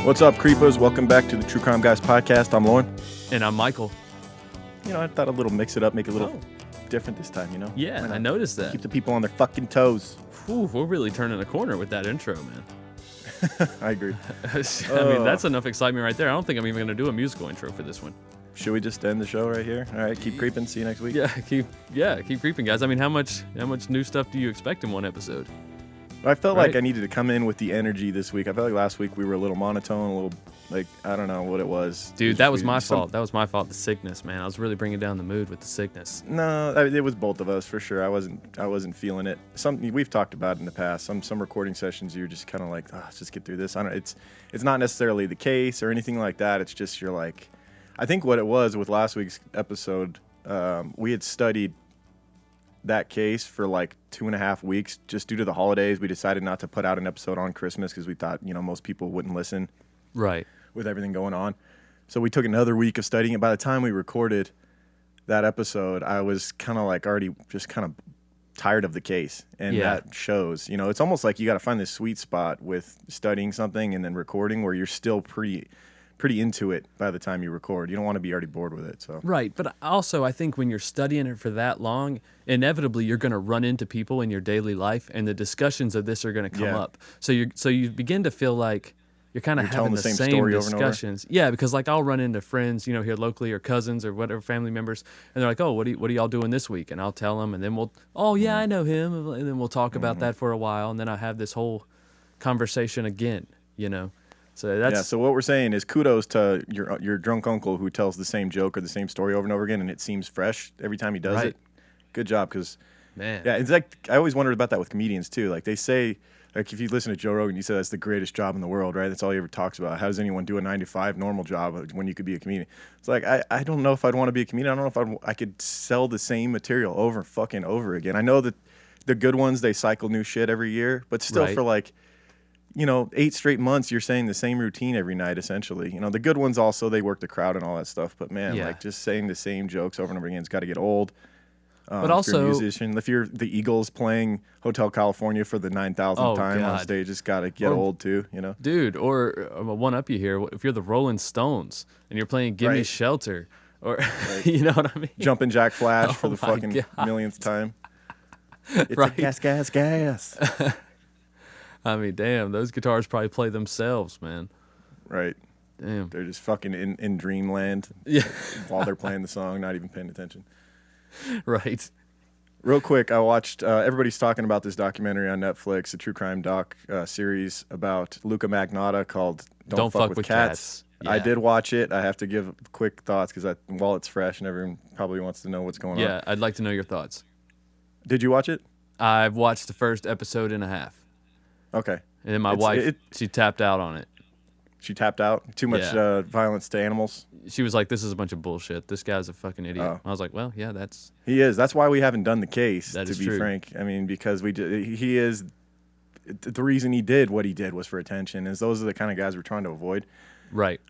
What's up, creepers? Welcome back to the True Crime Guys podcast. I'm Lauren. And I'm Michael. You know, I thought a little mix it up, make it a little different this time, you know? Yeah, I noticed that. Keep the people on their fucking toes. Whew, we're really turning a corner with that intro, man. I agree. I mean, that's enough excitement right there. I don't think I'm even going to do a musical intro for this one. Should we just end the show right here? All right, keep creeping. See you next week. Yeah, keep creeping, guys. I mean, how much new stuff do you expect in one episode? I felt like I needed to come in with the energy this week. I felt like last week we were a little monotone, a little, like, I don't know what it was. Dude, that was my fault. That was my fault, the sickness, man. I was really bringing down the mood with the sickness. No, it was both of us, for sure. I wasn't feeling it. We've talked about it in the past. Some recording sessions, you're just kind of like, let's just get through this. It's not necessarily the case or anything like that. It's just you're like, I think what it was with last week's episode, we had studied that case for like 2.5 weeks just due to the holidays. We decided not to put out an episode on Christmas because we thought, most people wouldn't listen. Right. With everything going on. So we took another week of studying it. By the time we recorded that episode, I was kind of like already just kind of tired of the case. And that shows, it's almost like you got to find this sweet spot with studying something and then recording where you're still pretty into it by the time you record. You don't want to be already bored with it. So right, but also I think when you're studying it for that long, inevitably you're going to run into people in your daily life, and the discussions of this are going to come up. So you begin to feel like you're kind of having the same story discussions. Over and over. Yeah, because like I'll run into friends, here locally or cousins or whatever, family members, and they're like, "Oh, what are y'all doing this week?" And I'll tell them, and then I know him, and then we'll talk about that for a while, and then I have this whole conversation again, So So what we're saying is kudos to your drunk uncle who tells the same joke or the same story over and over again, and it seems fresh every time he does it. Good job, because it's like I always wondered about that with comedians too. Like they say, like if you listen to Joe Rogan, you say that's the greatest job in the world, right? That's all he ever talks about. How does anyone do a 9-to-5 normal job when you could be a comedian? It's like I don't know if I'd want to be a comedian. I don't know if I could sell the same material over and fucking over again. I know that the good ones, they cycle new shit every year, but still for like 8 straight months, you're saying the same routine every night, essentially. The good ones also, they work the crowd and all that stuff. But man, like just saying the same jokes over and over again, it's got to get old. But also, if you're a musician, if you're the Eagles playing Hotel California for the 9,000th time on stage, it's got to get old too, Dude, or one up you here, if you're the Rolling Stones and you're playing Give Me Shelter, or you know what I mean? Jumping Jack Flash for the fucking millionth time. It's a gas. I mean, damn, those guitars probably play themselves, man. Right. Damn. They're just fucking in dreamland while they're playing the song, not even paying attention. Right. Real quick, I watched, everybody's talking about this documentary on Netflix, a true crime doc series about Luca Magnotta called Don't Fuck with Cats. Yeah. I did watch it. I have to give quick thoughts because while it's fresh and everyone probably wants to know what's going on. Yeah, I'd like to know your thoughts. Did you watch it? I've watched the first episode and a half. Okay. And then my wife, she tapped out on it. She tapped out? Too much violence to animals? She was like, this is a bunch of bullshit. This guy's a fucking idiot. Oh. I was like, well, yeah, that's... He is. That's why we haven't done the case, to be true. Frank. I mean, because he is... The reason he did what he did was for attention, is those are the kind of guys we're trying to avoid. Right.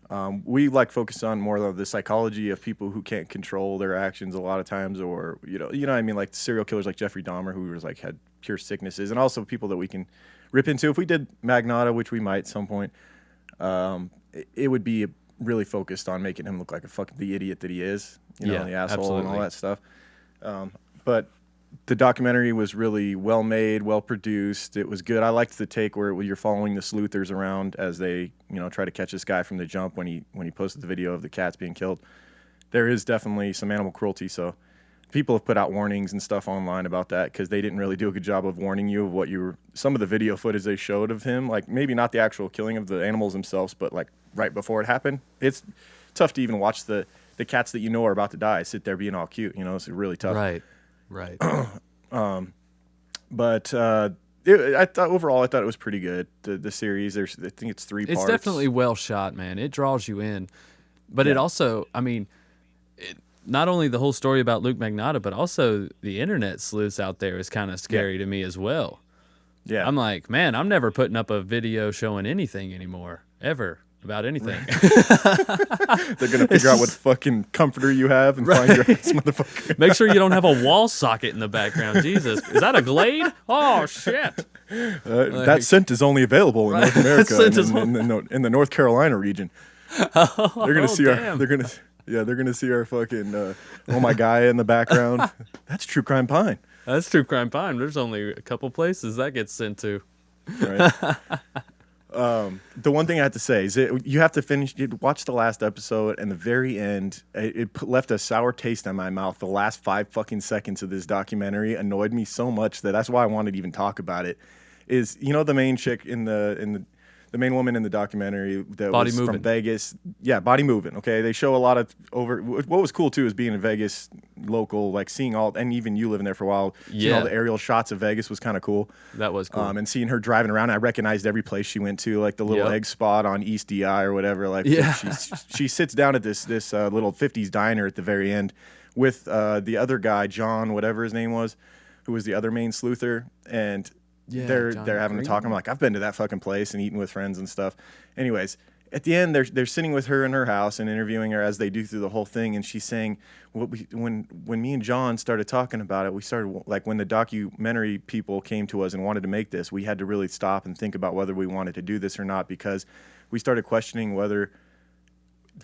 We focus on more of the psychology of people who can't control their actions a lot of times, or, you know what I mean? Like serial killers like Jeffrey Dahmer, who was had pure sicknesses, and also people that we can rip into. If we did Magnotta, which we might at some point, it would be really focused on making him look like the idiot that he is, the asshole absolutely. And all that stuff. But the documentary was really well made, well produced. It was good. I liked the take where you're following the sleuthers around as they, try to catch this guy from the jump when he posted the video of the cats being killed. There is definitely some animal cruelty, so people have put out warnings and stuff online about that because they didn't really do a good job of warning you of some of the video footage they showed of him, like maybe not the actual killing of the animals themselves, but like right before it happened. It's tough to even watch the cats that are about to die sit there being all cute, it's really tough. Right. But I thought it was pretty good. The series, I think it's 3 parts. It's definitely well shot, man. It draws you in, but it also, not only the whole story about Luke Magnotta, but also the internet sleuths out there is kind of scary to me as well. Yeah. I'm like, man, I'm never putting up a video showing anything anymore, ever. About anything. They're gonna figure out what fucking comforter you have and find your ass, motherfucker. Make sure you don't have a wall socket in the background. Jesus, is that a Glade? Oh shit! That scent is only available in North America in the North Carolina region. They're gonna see damn. they're gonna see our fucking oh my guy in the background. That's True Crime Pine. That's True Crime Pine. There's only a couple places that gets sent to. Right. The one thing I have to say is you have to watch the last episode, and the very end, left a sour taste in my mouth. The last 5 fucking seconds of this documentary annoyed me so much that's why I wanted to even talk about it. Is, you know, the main chick the main woman in the documentary that Body was moving. from Vegas. Yeah, Body Moving. Okay, they show a lot of what was cool too is being in Vegas local, like seeing all, and even you living there for a while, seeing all the aerial shots of Vegas was kind of cool. That was cool. And seeing her driving around, I recognized every place she went to, like the little egg spot on East DI or whatever. Like she sits down at this little 50s diner at the very end with the other guy, John, whatever his name was, who was the other main sleuther, and they're having a talk. I'm like, I've been to that fucking place and eaten with friends and stuff. Anyways, at the end, they're sitting with her in her house and interviewing her as they do through the whole thing. And she's saying, when me and John started talking about it, we started, like, when the documentary people came to us and wanted to make this, we had to really stop and think about whether we wanted to do this or not, because we started questioning whether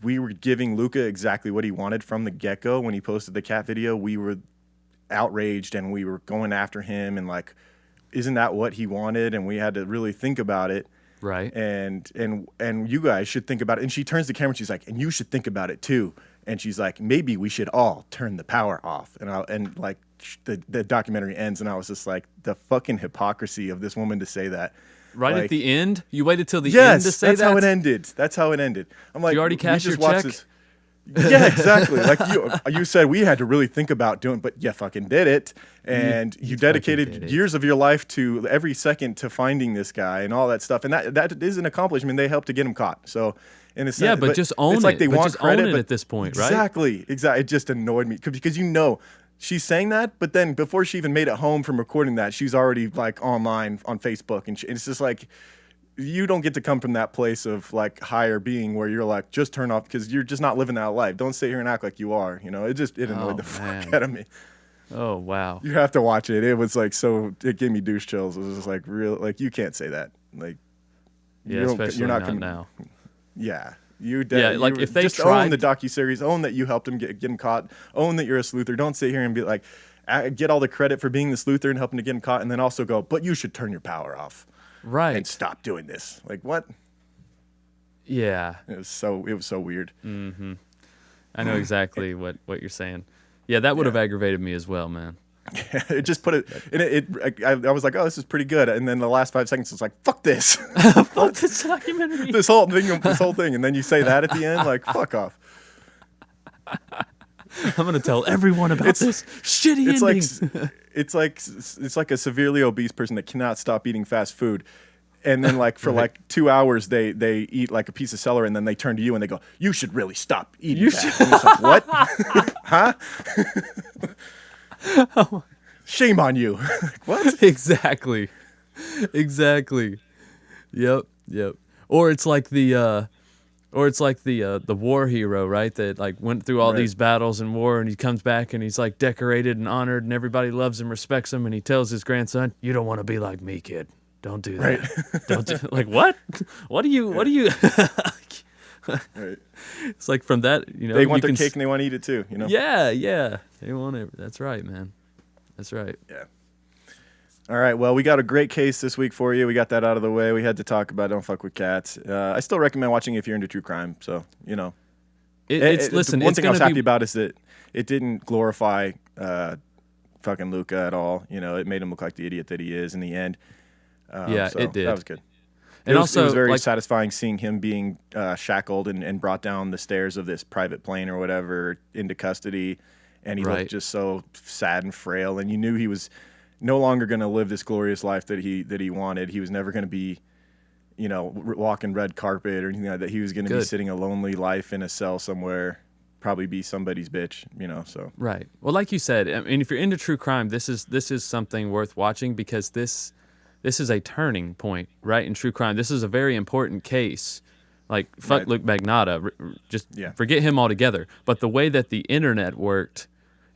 we were giving Luca exactly what he wanted from the get-go. When he posted the cat video, we were outraged and we were going after him and like, isn't that what he wanted? And we had to really think about it. Right. And you guys should think about it. And she turns the camera and she's like, and you should think about it too. And she's like, maybe we should all turn the power off. And the documentary ends, and I was just like, the fucking hypocrisy of this woman to say that. Right, like, at the end? You waited till the end to say that? Yes, that's how it ended. I'm like, you already cashed your check? Yeah, exactly. Like you said, we had to really think about doing, but you fucking did it, and you dedicated years of your life to every second to finding this guy and all that stuff, and that is an accomplishment. They helped to get him caught. So, in a sense, but just own it's like they want just credit own it at this point, right? Exactly. It just annoyed me because she's saying that, but then before she even made it home from recording that, she's already like online on Facebook, and it's just like, you don't get to come from that place of like higher being where you're like, just turn off, because you're just not living that life. Don't sit here and act like you are. You know, it annoyed the fuck out of me. Oh wow! You have to watch it. It was like it gave me douche chills. It was just like real, like you can't say that. Like, especially you're not now. Yeah, like if they just own the docuseries, own that you helped him get him caught, own that you're a sleuther. Don't sit here and be like, get all the credit for being the sleuther and helping to get him caught, and then also go, but you should turn your power off. Right. And stop doing this. Like, what? Yeah. It was so weird. Mm-hmm. I know exactly what you're saying. Yeah, that would have aggravated me as well, man. Yeah, it just put it, and I was like, oh, this is pretty good. And then the last 5 seconds, it's like, fuck this. Fuck this documentary. this whole thing. And then you say that at the end, like, fuck off. I'm going to tell everyone about this shitty ending. It's like a severely obese person that cannot stop eating fast food. And then like for like 2 hours, they eat like a piece of celery, and then they turn to you and they go, you should really stop eating that. And it's like, what? Huh? Shame on you. What? Exactly. Yep. Or it's like the war hero, right? That like went through all these battles and war, and he comes back and he's like decorated and honored, and everybody loves him, respects him, and he tells his grandson, "You don't want to be like me, kid. Don't do that. Right. Don't do like what? What do you? Right. It's like from that, they want their cake and they want to eat it too. Yeah. They want it. That's right, man. That's right. Yeah. All right, well, we got a great case this week for you. We got that out of the way. We had to talk about Don't Fuck With Cats. I still recommend watching it if you're into true crime. So, listen. One thing I was happy about is that it didn't glorify fucking Luca at all. It made him look like the idiot that he is in the end. It did. That was good. And it also, was very satisfying seeing him being shackled and brought down the stairs of this private plane or whatever into custody, and he looked just so sad and frail, and you knew he was no longer going to live this glorious life that he wanted. He was never going to be, walking red carpet or anything like that. He was going to be sitting a lonely life in a cell somewhere, probably be somebody's bitch, so. Right. Well, like you said, I mean, if you're into true crime, this is something worth watching, because this is a turning point, right, in true crime. This is a very important case, Like, fuck Right. Luke Magnotta. Just Yeah. forget him altogether. But the way that the internet worked,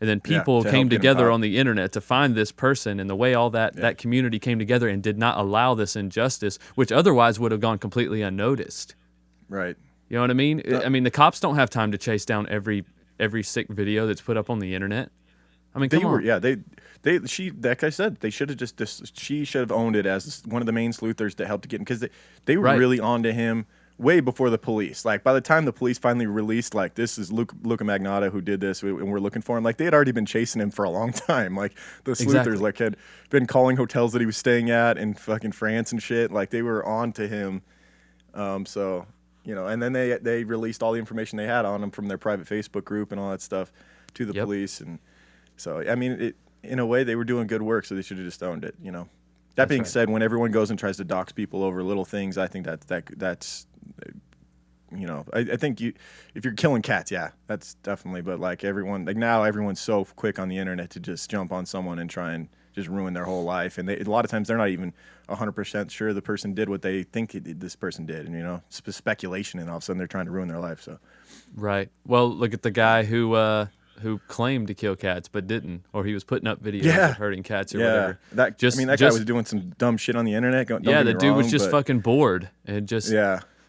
and then people to came help get him together caught. on the internet to find this person, and the way all that community came together and did not allow this injustice, which otherwise would have gone completely unnoticed. Right. You know what I mean? I mean, the cops don't have time to chase down every sick video that's put up on the internet. I mean, come on. Like I said, they should have she should have owned it as one of the main sleuthers that helped to get him, because they were Right. really onto him way before the police. Like, by the time the police finally released, like, this is Luca Magnotta who did this, and we're looking for him, like, they had already been chasing him for a long time. Like, the sleuthers, Exactly. like, had been calling hotels that he was staying at in fucking France and shit. Like, they were on to him. So, you know, and then they released all the information they had on him from their private Facebook group and all that stuff to the police. And so, I mean, in a way, they were doing good work, so they should have just owned it, you know. That being said, when everyone goes and tries to dox people over little things, I think that's you know, I think if you're killing cats, yeah, that's definitely. But like now everyone's so quick on the internet to just jump on someone and try and just ruin their whole life, and a lot of times they're not even 100% sure the person did what they think this person did, and you know, it's speculation, and all of a sudden they're trying to ruin their life. So, Right. Well, look at the guy who claimed to kill cats but didn't, or he was putting up videos of hurting cats or whatever. That guy was doing some dumb shit on the internet. The dude was just fucking bored and just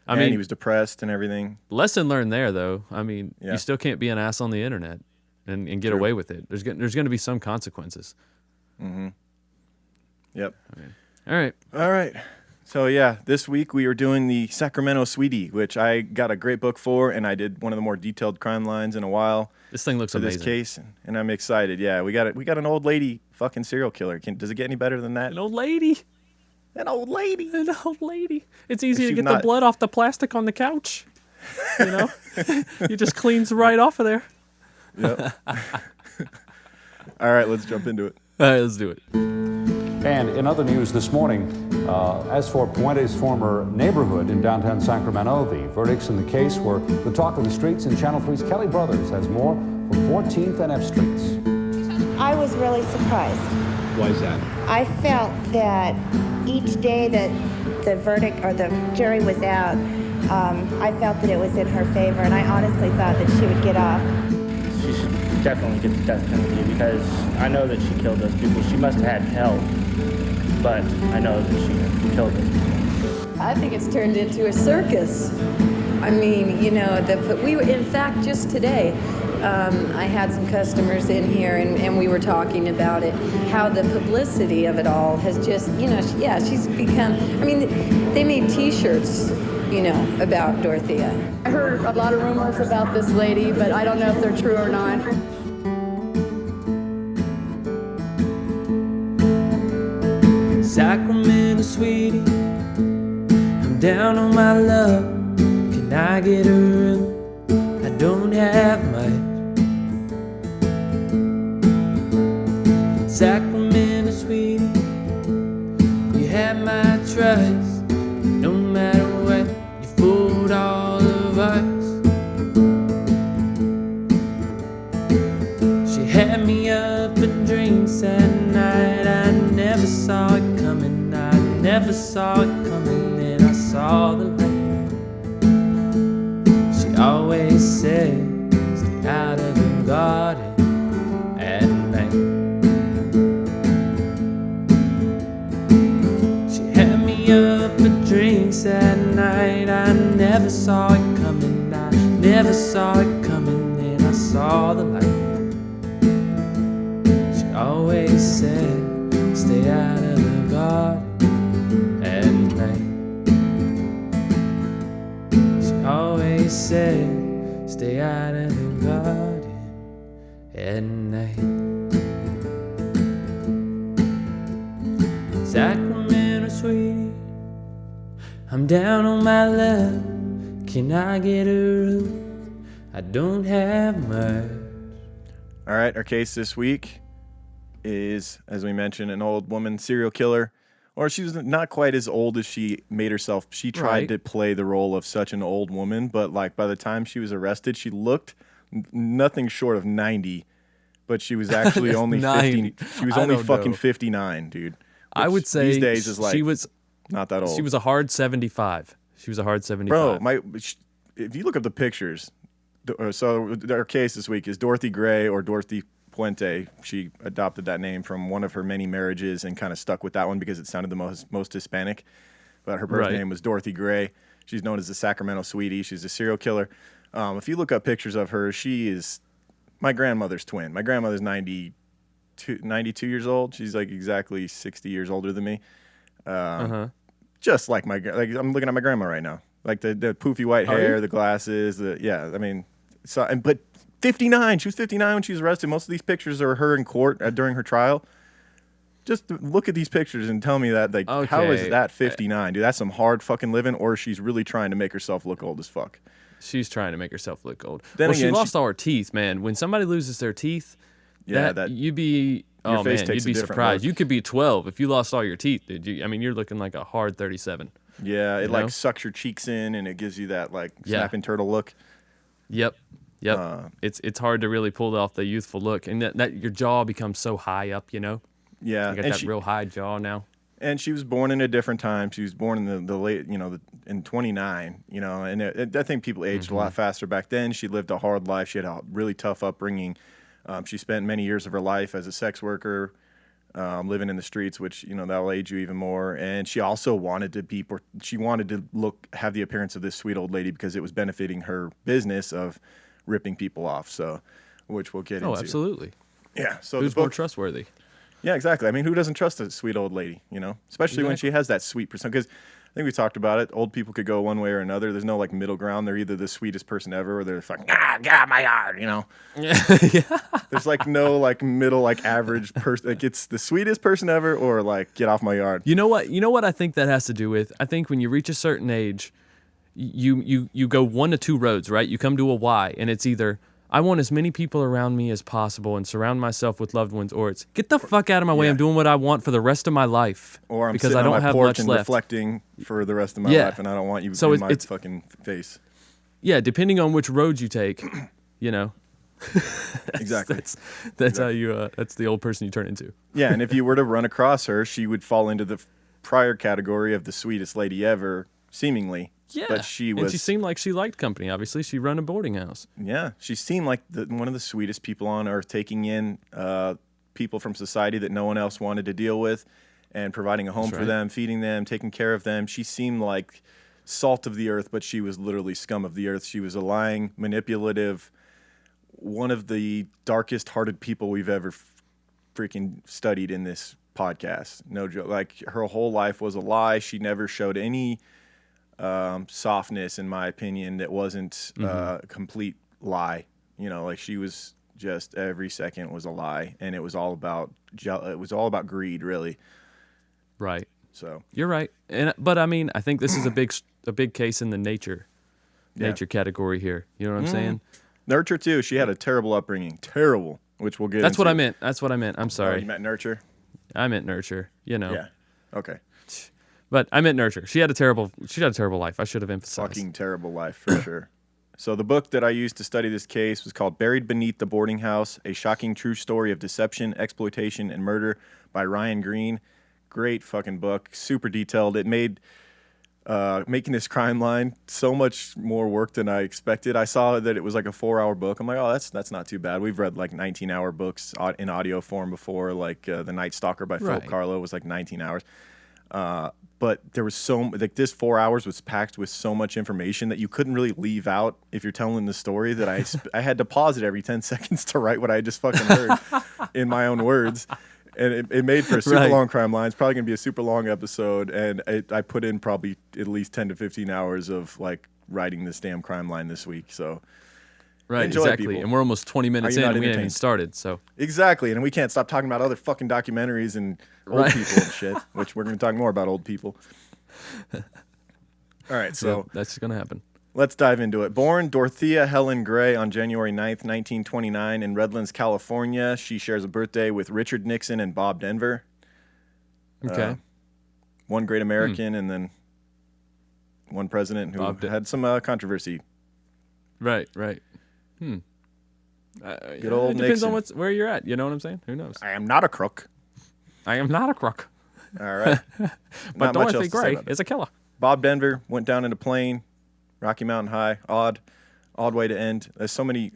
I mean, he was depressed and everything. Lesson learned there, though. I mean, you still can't be an ass on the internet and get away with it. There's going to be some consequences. Mm-hmm. Yep. Okay. All right. So yeah, this week we are doing the Sacramento Sweetie, which I got a great book for, and I did one of the more detailed crime lines in a while. This thing looks amazing. This case, and I'm excited. Yeah, we got an old lady fucking serial killer. Does it get any better than that? An old lady. An old lady. An old lady. It's easy to get the blood off the plastic on the couch. You know, it just cleans right off of there. Yep. All right, let's jump into it. All right, let's do it. And in other news this morning, as for Puente's former neighborhood in downtown Sacramento, the verdicts in the case were the talk of the streets, and Channel 3's Kelly Brothers has more from 14th and F Streets. I was really surprised. Why is that? I felt that each day that the verdict or the jury was out, I felt that it was in her favor, and I honestly thought that she would get off. She should definitely get the death penalty, because I know that she killed those people. She must have had help, but I know that she killed those people. I think it's turned into a circus. I mean, you know, we were, in fact, just today, I had some customers in here, and we were talking about it, how the publicity of it all has just, you know, she's become, I mean, they made T-shirts, you know, about Dorothea. I heard a lot of rumors about this lady, but I don't know if they're true or not. Sacramento Sweetie, I'm down on my luck. Can I get a room? I don't have much. Sacramento Sweetie, you have my trust. No matter what, you fooled all of us. She had me up in drinks at night. I never saw it coming. I never saw it coming. Then I saw the light. She always said, stay out of the garden at night. She had me up in drinks at night. I never saw it coming. I never saw it coming. Then I saw the light. She always said, stay out of the garden at night. She always said, stay out of the garden at night. Sacramento Sweetie, I'm down on my luck. Can I get a room? I don't have much. All right, our case this week is, as we mentioned, an old woman serial killer. Or she's not quite as old as she made herself. She tried to play the role of such an old woman, but like by the time she was arrested, she looked nothing short of 90, but she was actually only 50. She was only fucking 59, dude. I would say these days is like she was not that old. She was a hard 75. She was a hard 75. Bro, if you look up the pictures, so our case this week is Dorothy Gray or Dorothy Puente. She adopted that name from one of her many marriages and kind of stuck with that one because it sounded the most Hispanic. But her birth name was Dorothy Gray. She's known as the Sacramento Sweetie. She's a serial killer. If you look up pictures of her, she is my grandmother's twin. My grandmother's 92 years old. She's like exactly 60 years older than me. Just like I'm looking at my grandma right now. Like the poofy white hair, the glasses, but 59. She was 59 when she was arrested. Most of these pictures are her in court during her trial. Just look at these pictures and tell me that, how is that 59? Dude, that's some hard fucking living, or she's really trying to make herself look old as fuck. She's trying to make herself look old. Then she lost all her teeth, man. When somebody loses their teeth, you'd be surprised. You could be 12 if you lost all your teeth, dude. You're looking like a hard 37. Yeah, it sucks your cheeks in and it gives you that snapping turtle look. Yep. It's hard to really pull off the youthful look, and that your jaw becomes so high up, Yeah, you got that real high jaw now. And she was born in a different time. She was born in the late, in 29, and I think people aged a lot faster back then. She lived a hard life. She had a really tough upbringing. She spent many years of her life as a sex worker, living in the streets, which, that'll age you even more. And she also wanted to have the appearance of this sweet old lady because it was benefiting her business of ripping people off. So, which we'll get into. Oh, absolutely. Yeah. So who's more trustworthy? Yeah, exactly. Who doesn't trust a sweet old lady, Especially when she has that sweet person. Because I think we talked about it. Old people could go one way or another. There's no, middle ground. They're either the sweetest person ever or they're fucking, get out my yard, Yeah. There's, no, middle, average person. It's the sweetest person ever or, get off my yard. You know what I think that has to do with? I think when you reach a certain age, you go one of two roads, right? You come to a Y, and it's either I want as many people around me as possible and surround myself with loved ones, or it's get the fuck out of my way. I'm doing what I want for the rest of my life. Or I'm because sitting I don't on my have porch much and left. reflecting for the rest of my life, and I don't want you in my fucking face. Yeah, depending on which road you take, Exactly. That's how you. That's the old person you turn into. Yeah, and if you were to run across her, she would fall into the prior category of the sweetest lady ever, seemingly. Yeah, but she seemed like she liked company. Obviously, she run a boarding house. Yeah, she seemed like one of the sweetest people on earth, taking in people from society that no one else wanted to deal with, and providing a home for them, feeding them, taking care of them. She seemed like salt of the earth, but she was literally scum of the earth. She was a lying, manipulative, one of the darkest-hearted people we've ever freaking studied in this podcast. No joke. Her whole life was a lie. She never showed any softness, in my opinion, that wasn't a complete lie. She was just every second was a lie, and it was all about greed, really. Right. So you're right, but I think this is a big case in the nature category here. You know what I'm saying? Nurture too. She had a terrible upbringing. Terrible, which we'll get. That's into. what I meant. I'm sorry. Oh, you meant nurture. I meant nurture. Yeah. Okay. But I meant nurture. She had a terrible life. I should have emphasized. Fucking terrible life, for sure. So the book that I used to study this case was called Buried Beneath the Boarding House, A Shocking True Story of Deception, Exploitation, and Murder by Ryan Green. Great fucking book. Super detailed. It made making this crime line so much more work than I expected. I saw that it was a 4-hour book. I'm like, oh, that's not too bad. We've read 19-hour books in audio form before, The Night Stalker by Philip Carlo was 19 hours. But there was this 4 hours was packed with so much information that you couldn't really leave out if you're telling the story, that I had to pause it every 10 seconds to write what I just fucking heard in my own words. And it made for a super long crime line. It's probably going to be a super long episode. And I put in probably at least 10 to 15 hours of writing this damn crime line this week. So enjoy, exactly. people. And we're almost 20 minutes in and we haven't even started. So exactly. And we can't stop talking about other fucking documentaries and old people and shit, which we're going to talk more about old people. All right. So that's going to happen. Let's dive into it. Born Dorothea Helen Gray on January 9th, 1929 in Redlands, California. She shares a birthday with Richard Nixon and Bob Denver. Okay. One great American and then one president who had some controversy. Right. Good old it Nixon. depends on where you're at. You know what I'm saying? Who knows? I am not a crook. I am not a crook. All right. But Dorothy Gray is a killer. Bob Denver went down in a plane, Rocky Mountain High. Odd way to end. There's so many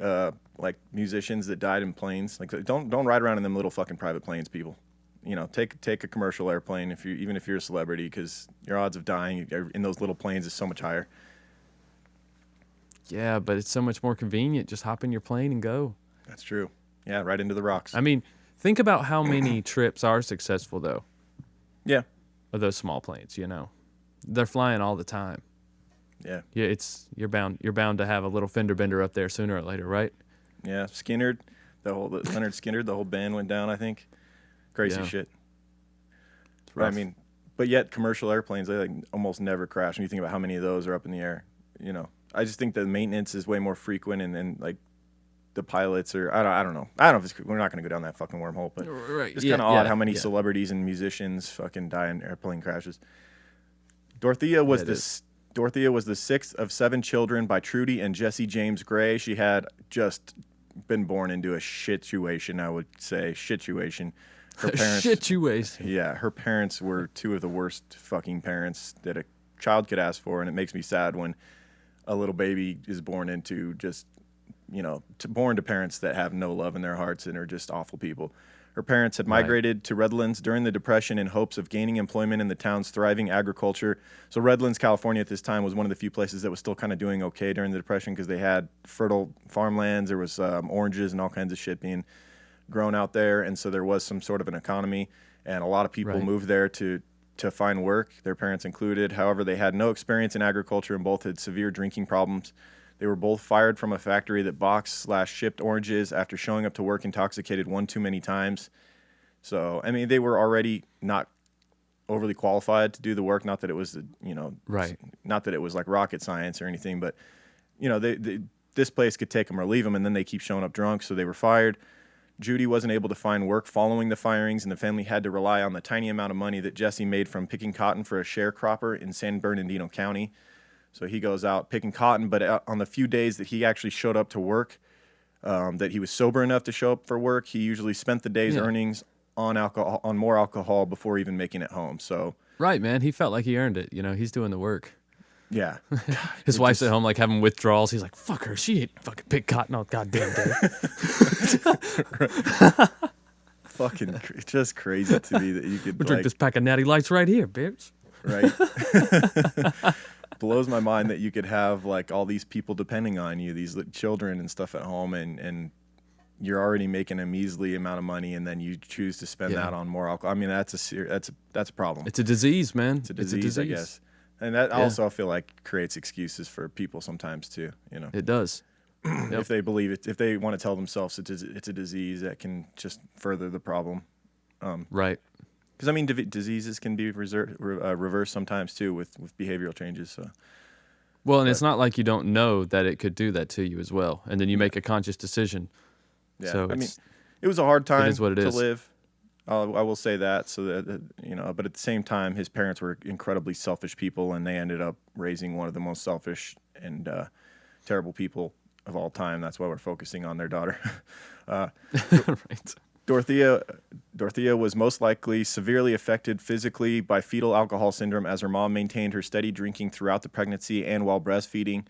like musicians that died in planes. Like don't ride around in them little fucking private planes, people. You know, take a commercial airplane even if you're a celebrity, because your odds of dying in those little planes is so much higher. Yeah, but it's so much more convenient. Just hop in your plane and go. That's true. Yeah, right into the rocks. I mean, think about how many trips are successful, though. Yeah. Of those small planes, you know. They're flying all the time. Yeah. Yeah, you're bound to have a little fender bender up there sooner or later, right? Yeah, Skinner, Leonard Skinner, the whole band went down, I think. Crazy shit. But, I mean, but yet commercial airplanes, they like almost never crash. When you think about how many of those are up in the air, you know. I just think the maintenance is way more frequent, and then like the pilots are I don't know. We're not going to go down that fucking wormhole, but it's kind of odd how many celebrities and musicians fucking die in airplane crashes. Dorothea was the sixth of 7 children by Trudy and Jesse James Gray. She had just been born into a shit-situation, I would say. Shit-situation. Her parents, shit-situation. Yeah, her parents were 2 of the worst fucking parents that a child could ask for, and it makes me sad when a little baby is born into just, you know, born to parents that have no love in their hearts and are just awful people. Her parents had migrated to Redlands during the Depression in hopes of gaining employment in the town's thriving agriculture. So Redlands, California at this time was one of the few places that was still kind of doing okay during the Depression because they had fertile farmlands. There was oranges and all kinds of shit being grown out there. And so there was some sort of an economy, and a lot of people moved there to find work, their parents included. However, they had no experience in agriculture and both had severe drinking problems. They were both fired from a factory that boxed/shipped oranges after showing up to work intoxicated one too many times. So, I mean, they were already not overly qualified to do the work. Not that it was, not that it was like rocket science or anything, but, you know, this place could take them or leave them, and then they keep showing up drunk, so they were fired. Judy wasn't able to find work following the firings, and the family had to rely on the tiny amount of money that Jesse made from picking cotton for a sharecropper in San Bernardino County. So he goes out picking cotton, but on the few days that he actually showed up to work, that he was sober enough to show up for work, he usually spent the day's earnings on more alcohol before even making it home. So right, man, he felt like he earned it. You know, he's doing the work. Yeah. His wife's at home like having withdrawals. He's like, fuck her. She ain't fucking pick cotton all goddamn day. Fucking just crazy to me that you could drink this pack of Natty Lights right here, bitch. Right. Blows my mind that you could have like all these people depending on you, these children and stuff at home, and you're already making a measly amount of money, and then you choose to spend that on more alcohol. I mean, that's a problem. It's a disease, man. It's a disease, I guess. And that also I feel like creates excuses for people sometimes too, you know. It does. If they believe it, if they want to tell themselves it's a disease, that can just further the problem. Right. Because I mean, diseases can be reversed sometimes too with behavioral changes. So. Well, and it's not like you don't know that it could do that to you as well, and then you make a conscious decision. Yeah. So I mean, it was a hard time to is. live. I will say that. So that you know, but at the same time, his parents were incredibly selfish people, and they ended up raising one of the most selfish and terrible people of all time. That's why we're focusing on their daughter. Right. Dorothea was most likely severely affected physically by fetal alcohol syndrome, as her mom maintained her steady drinking throughout the pregnancy and while breastfeeding.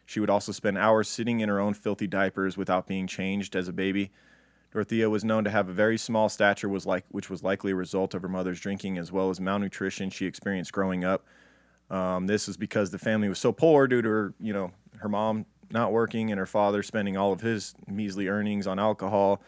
She would also spend hours sitting in her own filthy diapers without being changed as a baby. Dorothea was known to have a very small stature, which was likely a result of her mother's drinking, as well as malnutrition she experienced growing up. This was because the family was so poor due to her mom not working and her father spending all of his measly earnings on alcohol.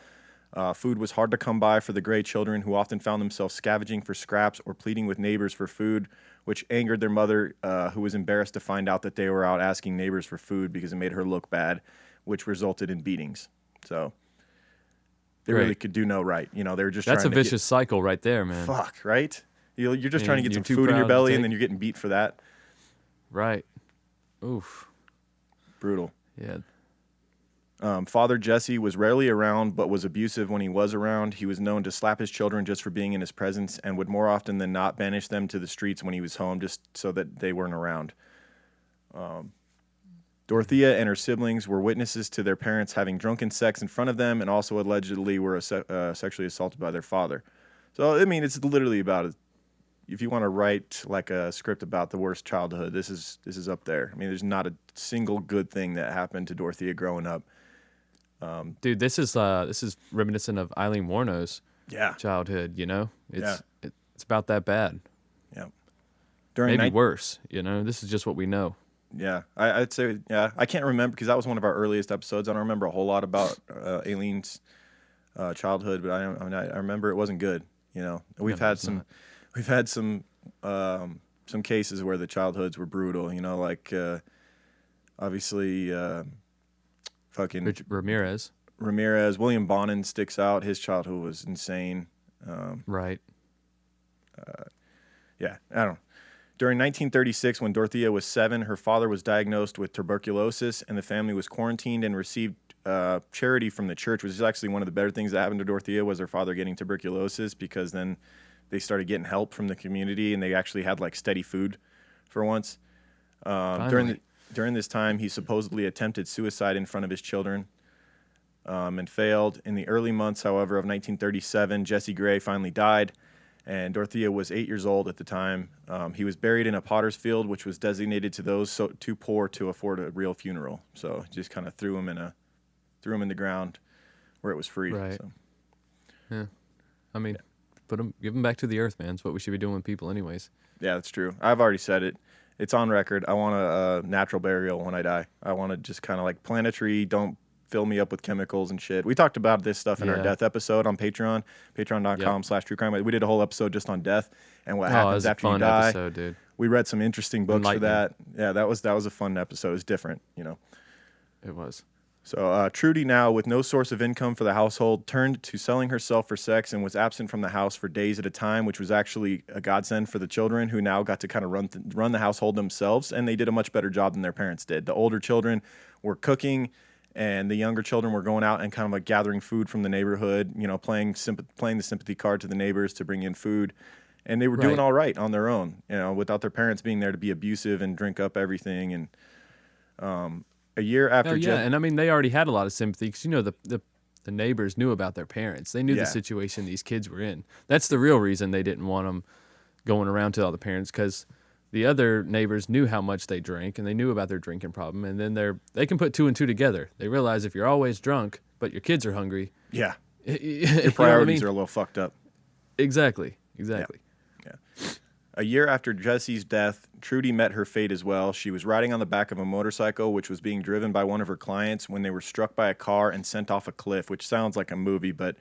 Food was hard to come by for the Gray children, who often found themselves scavenging for scraps or pleading with neighbors for food, which angered their mother, who was embarrassed to find out that they were out asking neighbors for food because it made her look bad, which resulted in beatings. So they really could do no right. You know, they were just That's a vicious cycle right there, man. Fuck, right? You're just trying to get some food in your belly, and then you're getting beat for that. Right. Oof. Brutal. Yeah. Father Jesse was rarely around, but was abusive when he was around. He was known to slap his children just for being in his presence, and would more often than not banish them to the streets when he was home, just so that they weren't around. Dorothea and her siblings were witnesses to their parents having drunken sex in front of them, and also allegedly were sexually assaulted by their father. So, I mean, it's literally about if you want to write like a script about the worst childhood, this is up there. I mean, there's not a single good thing that happened to Dorothea growing up. Dude, this is reminiscent of Eileen Warno's childhood. You know, it's about that bad. Yeah, maybe worse. You know, this is just what we know. Yeah, I'd say I can't remember because that was one of our earliest episodes. I don't remember a whole lot about Aileen's childhood, but I remember it wasn't good. You know, we've had some cases where the childhoods were brutal. You know, like obviously fucking Ramirez. William Bonin sticks out. His childhood was insane. Right. Yeah, I don't know. During 1936, when Dorothea was 7, her father was diagnosed with tuberculosis, and the family was quarantined and received charity from the church, which is actually one of the better things that happened to Dorothea was her father getting tuberculosis, because then they started getting help from the community, and they actually had like steady food for once. During this time, he supposedly attempted suicide in front of his children and failed. In the early months, however, of 1937, Jesse Gray finally died, and Dorothea was 8 years old at the time. He was buried in a potter's field, which was designated to those too poor to afford a real funeral. So just kind of threw him in the ground where it was free. Right. So. Yeah. I mean, give him back to the earth, man. It's what we should be doing with people anyways. Yeah, that's true. I've already said it. It's on record. I want a natural burial when I die. I want to just kind of like plant a tree. Don't fill me up with chemicals and shit. We talked about this stuff in our death episode on Patreon, patreon.com/truecrime. We did a whole episode just on death and what happens after you die. Episode, dude. We read some interesting books for that. Yeah, that was a fun episode. It was different, you know. It was. So Trudy, now with no source of income for the household, turned to selling herself for sex and was absent from the house for days at a time, which was actually a godsend for the children, who now got to kind of run the household themselves, and they did a much better job than their parents did. The older children were cooking, and the younger children were going out and kind of like gathering food from the neighborhood, you know, playing the sympathy card to the neighbors to bring in food. And they were doing all right on their own, you know, without their parents being there to be abusive and drink up everything. And a year after... and I mean, they already had a lot of sympathy because, you know, the neighbors knew about their parents. They knew the situation these kids were in. That's the real reason they didn't want them going around to all the parents, because the other neighbors knew how much they drank, and they knew about their drinking problem, and then they can put two and two together. They realize if you're always drunk, but your kids are hungry... Yeah. Your priorities are a little fucked up. Exactly. Yeah. A year after Jesse's death, Trudy met her fate as well. She was riding on the back of a motorcycle, which was being driven by one of her clients, when they were struck by a car and sent off a cliff, which sounds like a movie, but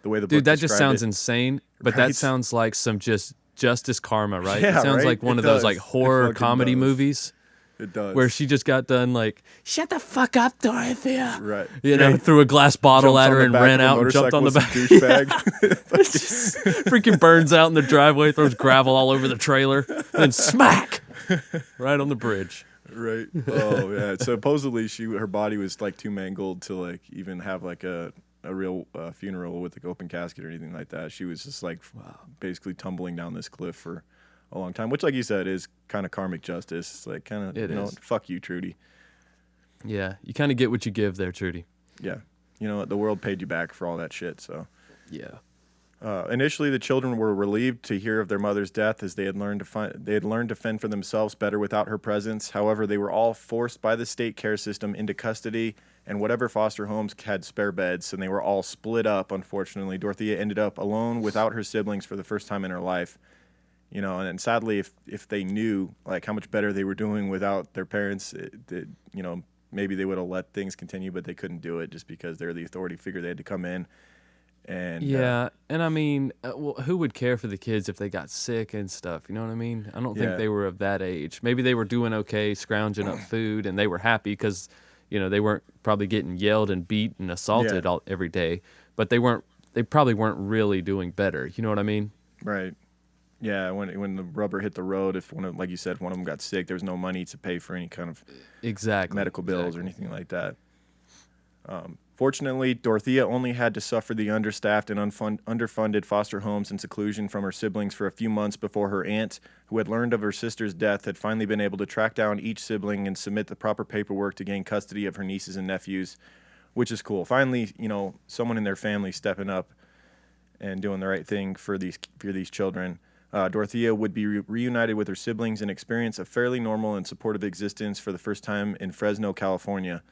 the way the book that just sounds insane, but that sounds like some justice karma, right? Yeah, it sounds like one of those like horror comedy movies. It does. Where she just got done like, shut the fuck up, Dorothea. Right. You know, threw a glass bottle at her and ran out and jumped on the back. Douchebag. Freaking burns out in the driveway, throws gravel all over the trailer, and then smack! Right on the bridge. Right. Oh, yeah. Supposedly her body was like too mangled to like even have like a real funeral with like open casket or anything like that. She was just like basically tumbling down this cliff for a long time, which, like you said, is kind of karmic justice. It's like kind of, you know, fuck you, Trudy. Yeah, you kind of get what you give there, Trudy. Yeah, you know, the world paid you back for all that shit. So yeah. Initially, the children were relieved to hear of their mother's death, as they had learned to fend for themselves better without her presence. However, they were all forced by the state care system into custody, and whatever foster homes had spare beds, and they were all split up. Unfortunately, Dorothea ended up alone without her siblings for the first time in her life. You know, and sadly, if they knew like how much better they were doing without their parents, you know, maybe they would have let things continue, but they couldn't do it just because they're the authority figure. They had to come in. And and I mean, who would care for the kids if they got sick and stuff? You know what I mean? I don't think they were of that age. Maybe they were doing okay, scrounging up food, and they were happy because, you know, they weren't probably getting yelled and beat and assaulted every day. But they probably weren't really doing better. You know what I mean? Right. Yeah, when the rubber hit the road, if like you said, if one of them got sick, there's no money to pay for any kind of medical bills or anything like that. Fortunately, Dorothea only had to suffer the understaffed and underfunded foster homes and seclusion from her siblings for a few months before her aunt, who had learned of her sister's death, had finally been able to track down each sibling and submit the proper paperwork to gain custody of her nieces and nephews, which is cool. Finally, you know, someone in their family stepping up and doing the right thing for these children. Dorothea would be reunited with her siblings and experience a fairly normal and supportive existence for the first time in Fresno, California.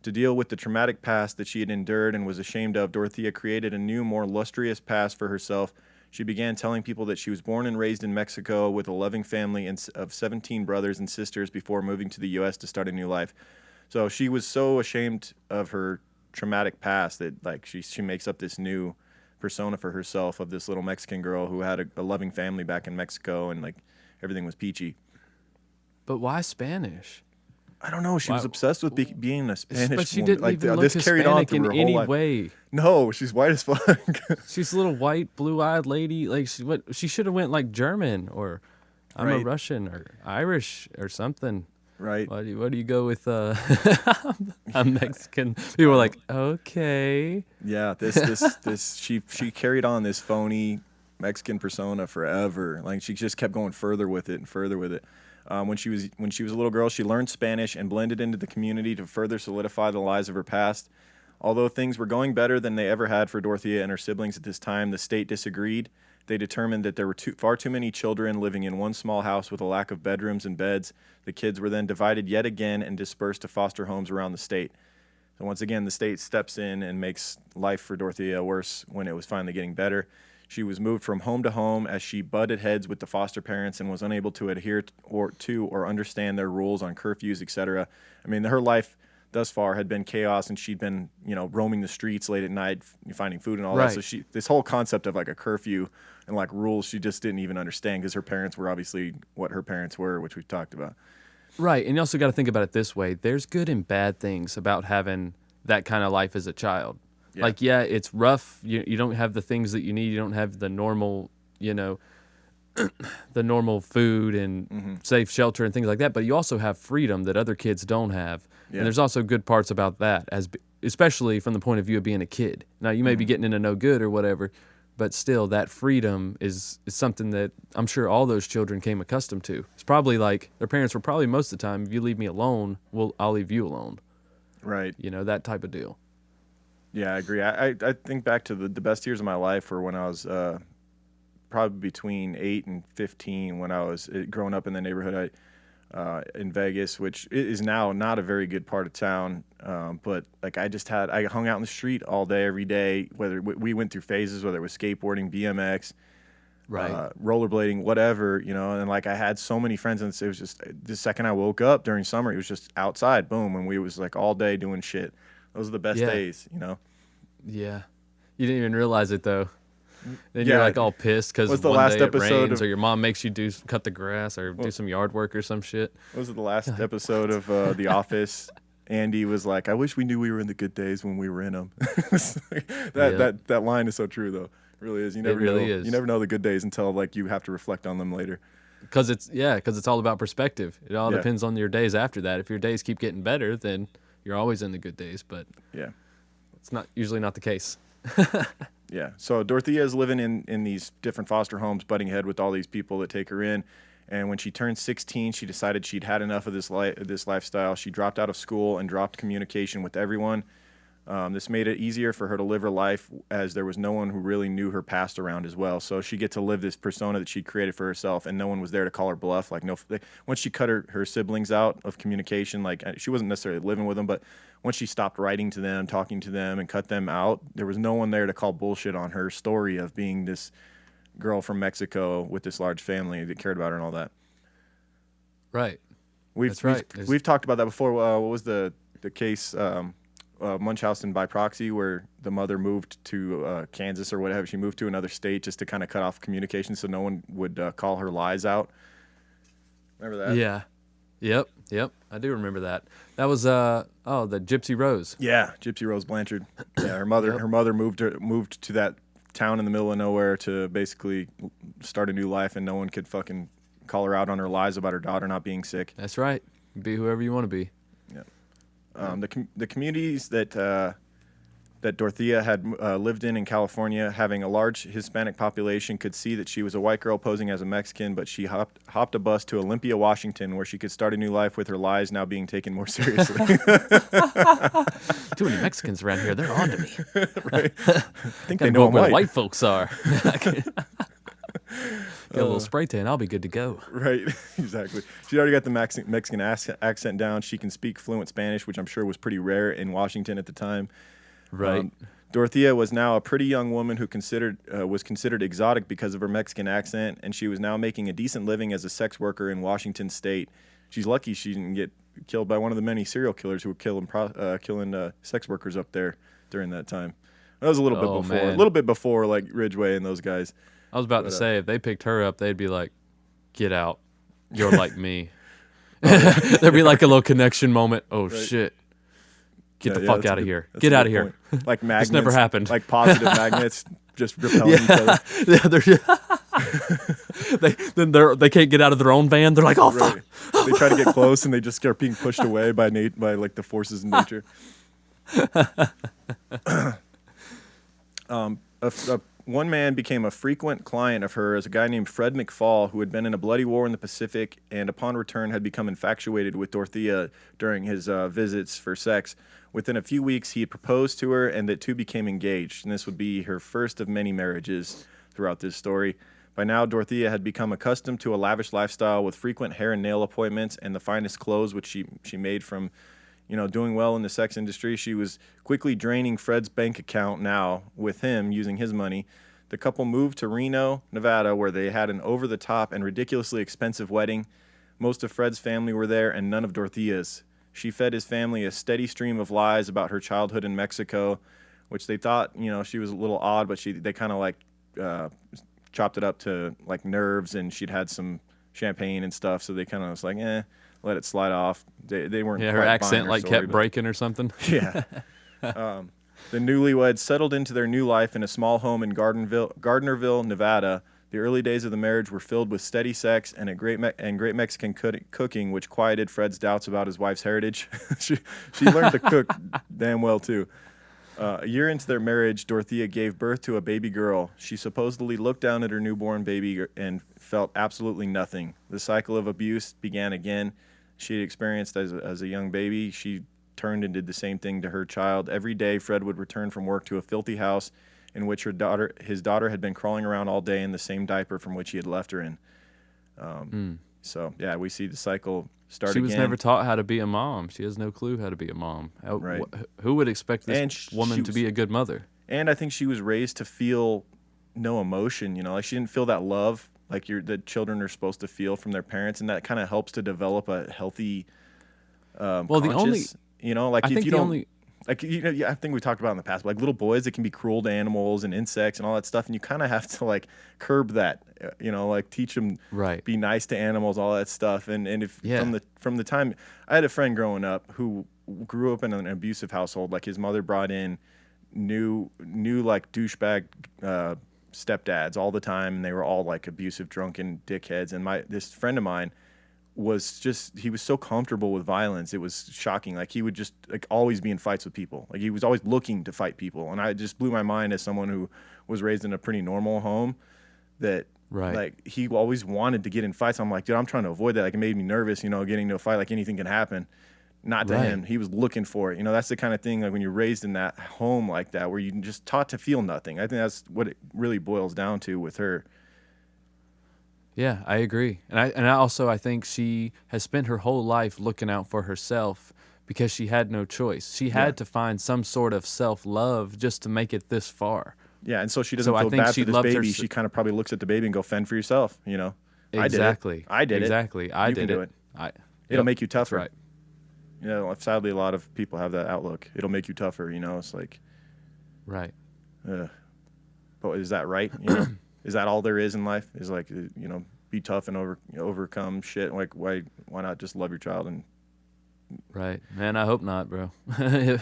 To deal with the traumatic past that she had endured and was ashamed of, Dorothea created a new, more lustrous past for herself. She began telling people that she was born and raised in Mexico with a loving family of 17 brothers and sisters before moving to the U.S. to start a new life. So she was so ashamed of her traumatic past that like she makes up this new persona for herself of this little Mexican girl who had a loving family back in Mexico and like everything was peachy. But why Spanish? I don't know. She was obsessed with being a Spanish woman. But she didn't like, even look Hispanic in any way. No, she's white as fuck. She's a little white, blue-eyed lady. Like she should have went like German or I'm a Russian or Irish or something. Right. Why do you go with I'm Mexican? People were like, okay. Yeah, she carried on this phony Mexican persona forever. Like she just kept going further with it and further with it. When she was a little girl, she learned Spanish and blended into the community to further solidify the lies of her past. Although things were going better than they ever had for Dorothea and her siblings at this time, the state disagreed. They determined that there were far too many children living in one small house with a lack of bedrooms and beds. The kids were then divided yet again and dispersed to foster homes around the state. So once again, the state steps in and makes life for Dorothea worse when it was finally getting better. She was moved from home to home as she butted heads with the foster parents and was unable to adhere to or understand their rules on curfews, etc. I mean, her life thus far had been chaos, and she'd been, roaming the streets late at night, finding food and all that. So this whole concept of like a curfew and like rules, she just didn't even understand because her parents were obviously what her parents were, which we've talked about. Right, and you also got to think about it this way. There's good and bad things about having that kind of life as a child. Yeah. Like, yeah, it's rough. You don't have the things that you need. You don't have the normal, the normal food and safe shelter and things like that. But you also have freedom that other kids don't have. Yeah. And there's also good parts about that, especially from the point of view of being a kid. Now, you may be getting into no good or whatever, but still that freedom is something that I'm sure all those children came accustomed to. It's probably like their parents were probably most of the time, if you leave me alone, I'll leave you alone. Right. That type of deal. Yeah, I agree. I think back to the best years of my life were when I was probably between 8 and 15 when I was growing up in the neighborhood in Vegas, which is now not a very good part of town. But like I hung out in the street all day, every day, whether we went through phases, whether it was skateboarding, BMX, rollerblading, whatever, and like I had so many friends, and it was just the second I woke up during summer, it was just outside, boom, and we was like all day doing shit. Those are the best days, Yeah. You didn't even realize it, though. Then you're like all pissed because one day it rains or your mom makes you cut the grass or do some yard work or some shit. Was it the last episode of The Office? Andy was like, I wish we knew we were in the good days when we were in them. That line is so true, though. It really is. You never know. You never know the good days until like you have to reflect on them later. Because it's all about perspective. It all depends on your days after that. If your days keep getting better, then you're always in the good days, but it's usually not the case. Yeah. So Dorothea is living in these different foster homes, butting head with all these people that take her in. And when she turned 16, she decided she'd had enough of this lifestyle. She dropped out of school and dropped communication with everyone. This made it easier for her to live her life as there was no one who really knew her past around as well. So she get to live this persona that she created for herself, and no one was there to call her bluff. Like once she cut her siblings out of communication, like she wasn't necessarily living with them, but once she stopped writing to them, talking to them, and cut them out, there was no one there to call bullshit on her story of being this girl from Mexico with this large family that cared about her and all that. Right. We've talked about that before. What was the case? Munchausen by proxy, where the mother moved to Kansas or whatever. She moved to another state just to kind of cut off communication so no one would call her lies out. Remember that? Yeah. Yep. I do remember that. That was the Gypsy Rose. Yeah, Gypsy Rose Blanchard. Yeah, her mother moved to that town in the middle of nowhere to basically start a new life, and no one could fucking call her out on her lies about her daughter not being sick. That's right. Be whoever you want to be. Yeah. The communities that Dorothea had lived in California, having a large Hispanic population, could see that she was a white girl posing as a Mexican, but she hopped a bus to Olympia, Washington, where she could start a new life with her lies now being taken more seriously. Too many Mexicans around here. They're on to me. Right. I think they know where white folks are. Get a little spray tan, I'll be good to go. Right, exactly. She already got the Mexican accent down. She can speak fluent Spanish, which I'm sure was pretty rare in Washington at the time. Right. Dorothea was now a pretty young woman who was considered exotic because of her Mexican accent, and she was now making a decent living as a sex worker in Washington State. She's lucky she didn't get killed by one of the many serial killers who were killing sex workers up there during that time. That was a little bit before, man. a little bit before like Ridgway and those guys. I was about to say, if they picked her up, they'd be like, "Get out, you're like me." There'd be like a little connection moment. Oh shit. Get the fuck out of here. Get out of here. Like magnets. This never happened. Like positive magnets just repelling each other. They can't get out of their own van. They're like, oh, fuck. They try to get close and they just start being pushed away by like the forces in nature. One man became a frequent client of hers, a guy named Fred McFall, who had been in a bloody war in the Pacific and upon return had become infatuated with Dorothea during his visits for sex. Within a few weeks, he had proposed to her, and the two became engaged. And this would be her first of many marriages throughout this story. By now, Dorothea had become accustomed to a lavish lifestyle with frequent hair and nail appointments and the finest clothes, which she made from, doing well in the sex industry. She was quickly draining Fred's bank account now with him using his money. The couple moved to Reno, Nevada, where they had an over-the-top and ridiculously expensive wedding. Most of Fred's family were there, and none of Dorothea's. She fed his family a steady stream of lies about her childhood in Mexico, which they thought, she was a little odd, but they kind of like chopped it up to like nerves, and she'd had some champagne and stuff, so they kind of was like, let it slide off. They weren't. Yeah, her accent like kept breaking or something. Yeah. The newlyweds settled into their new life in a small home in Gardnerville, Nevada. The early days of the marriage were filled with steady sex and great Mexican cooking, which quieted Fred's doubts about his wife's heritage. she learned to cook damn well, too. A year into their marriage, Dorothea gave birth to a baby girl. She supposedly looked down at her newborn baby and felt absolutely nothing. The cycle of abuse began again. She had experienced as a young baby. She turned and did the same thing to her child. Every day, Fred would return from work to a filthy house in which his daughter had been crawling around all day in the same diaper from which he had left her in. So, yeah, we see the cycle start again. She was never taught how to be a mom. She has no clue how to be a mom. Right. Who would expect this woman to be a good mother? And I think she was raised to feel no emotion, like she didn't feel that love like that children are supposed to feel from their parents, and that kind of helps to develop a healthy conscience. I think we talked about in the past, but like little boys, they can be cruel to animals and insects and all that stuff, and you kind of have to like curb that, like teach them, be nice to animals, all that stuff. And if from the time I had a friend growing up who grew up in an abusive household, like his mother brought in new like douchebag stepdads all the time, and they were all like abusive, drunken dickheads. And this friend of mine he was so comfortable with violence. It was shocking. Like he would just like always be in fights with people. Like he was always looking to fight people. And I just blew my mind as someone who was raised in a pretty normal home that like he always wanted to get in fights. I'm like, dude, I'm trying to avoid that. Like it made me nervous, getting into a fight, like anything can happen. Not to him. He was looking for it. That's the kind of thing like when you're raised in that home like that, where you're just taught to feel nothing. I think that's what it really boils down to with her. Yeah, I agree. And I think she has spent her whole life looking out for herself because she had no choice. She had to find some sort of self-love just to make it this far. Yeah, and so she doesn't feel bad for this baby. She kind of probably looks at the baby and go, fend for yourself, Exactly. I did it. Exactly. I did it. It'll make you tougher. Right. Sadly, a lot of people have that outlook. It'll make you tougher, it's like... Right. But is that right, Is that all there is in life? Is like, be tough and overcome shit? Like, why not just love your child? And right, man. I hope not, bro. I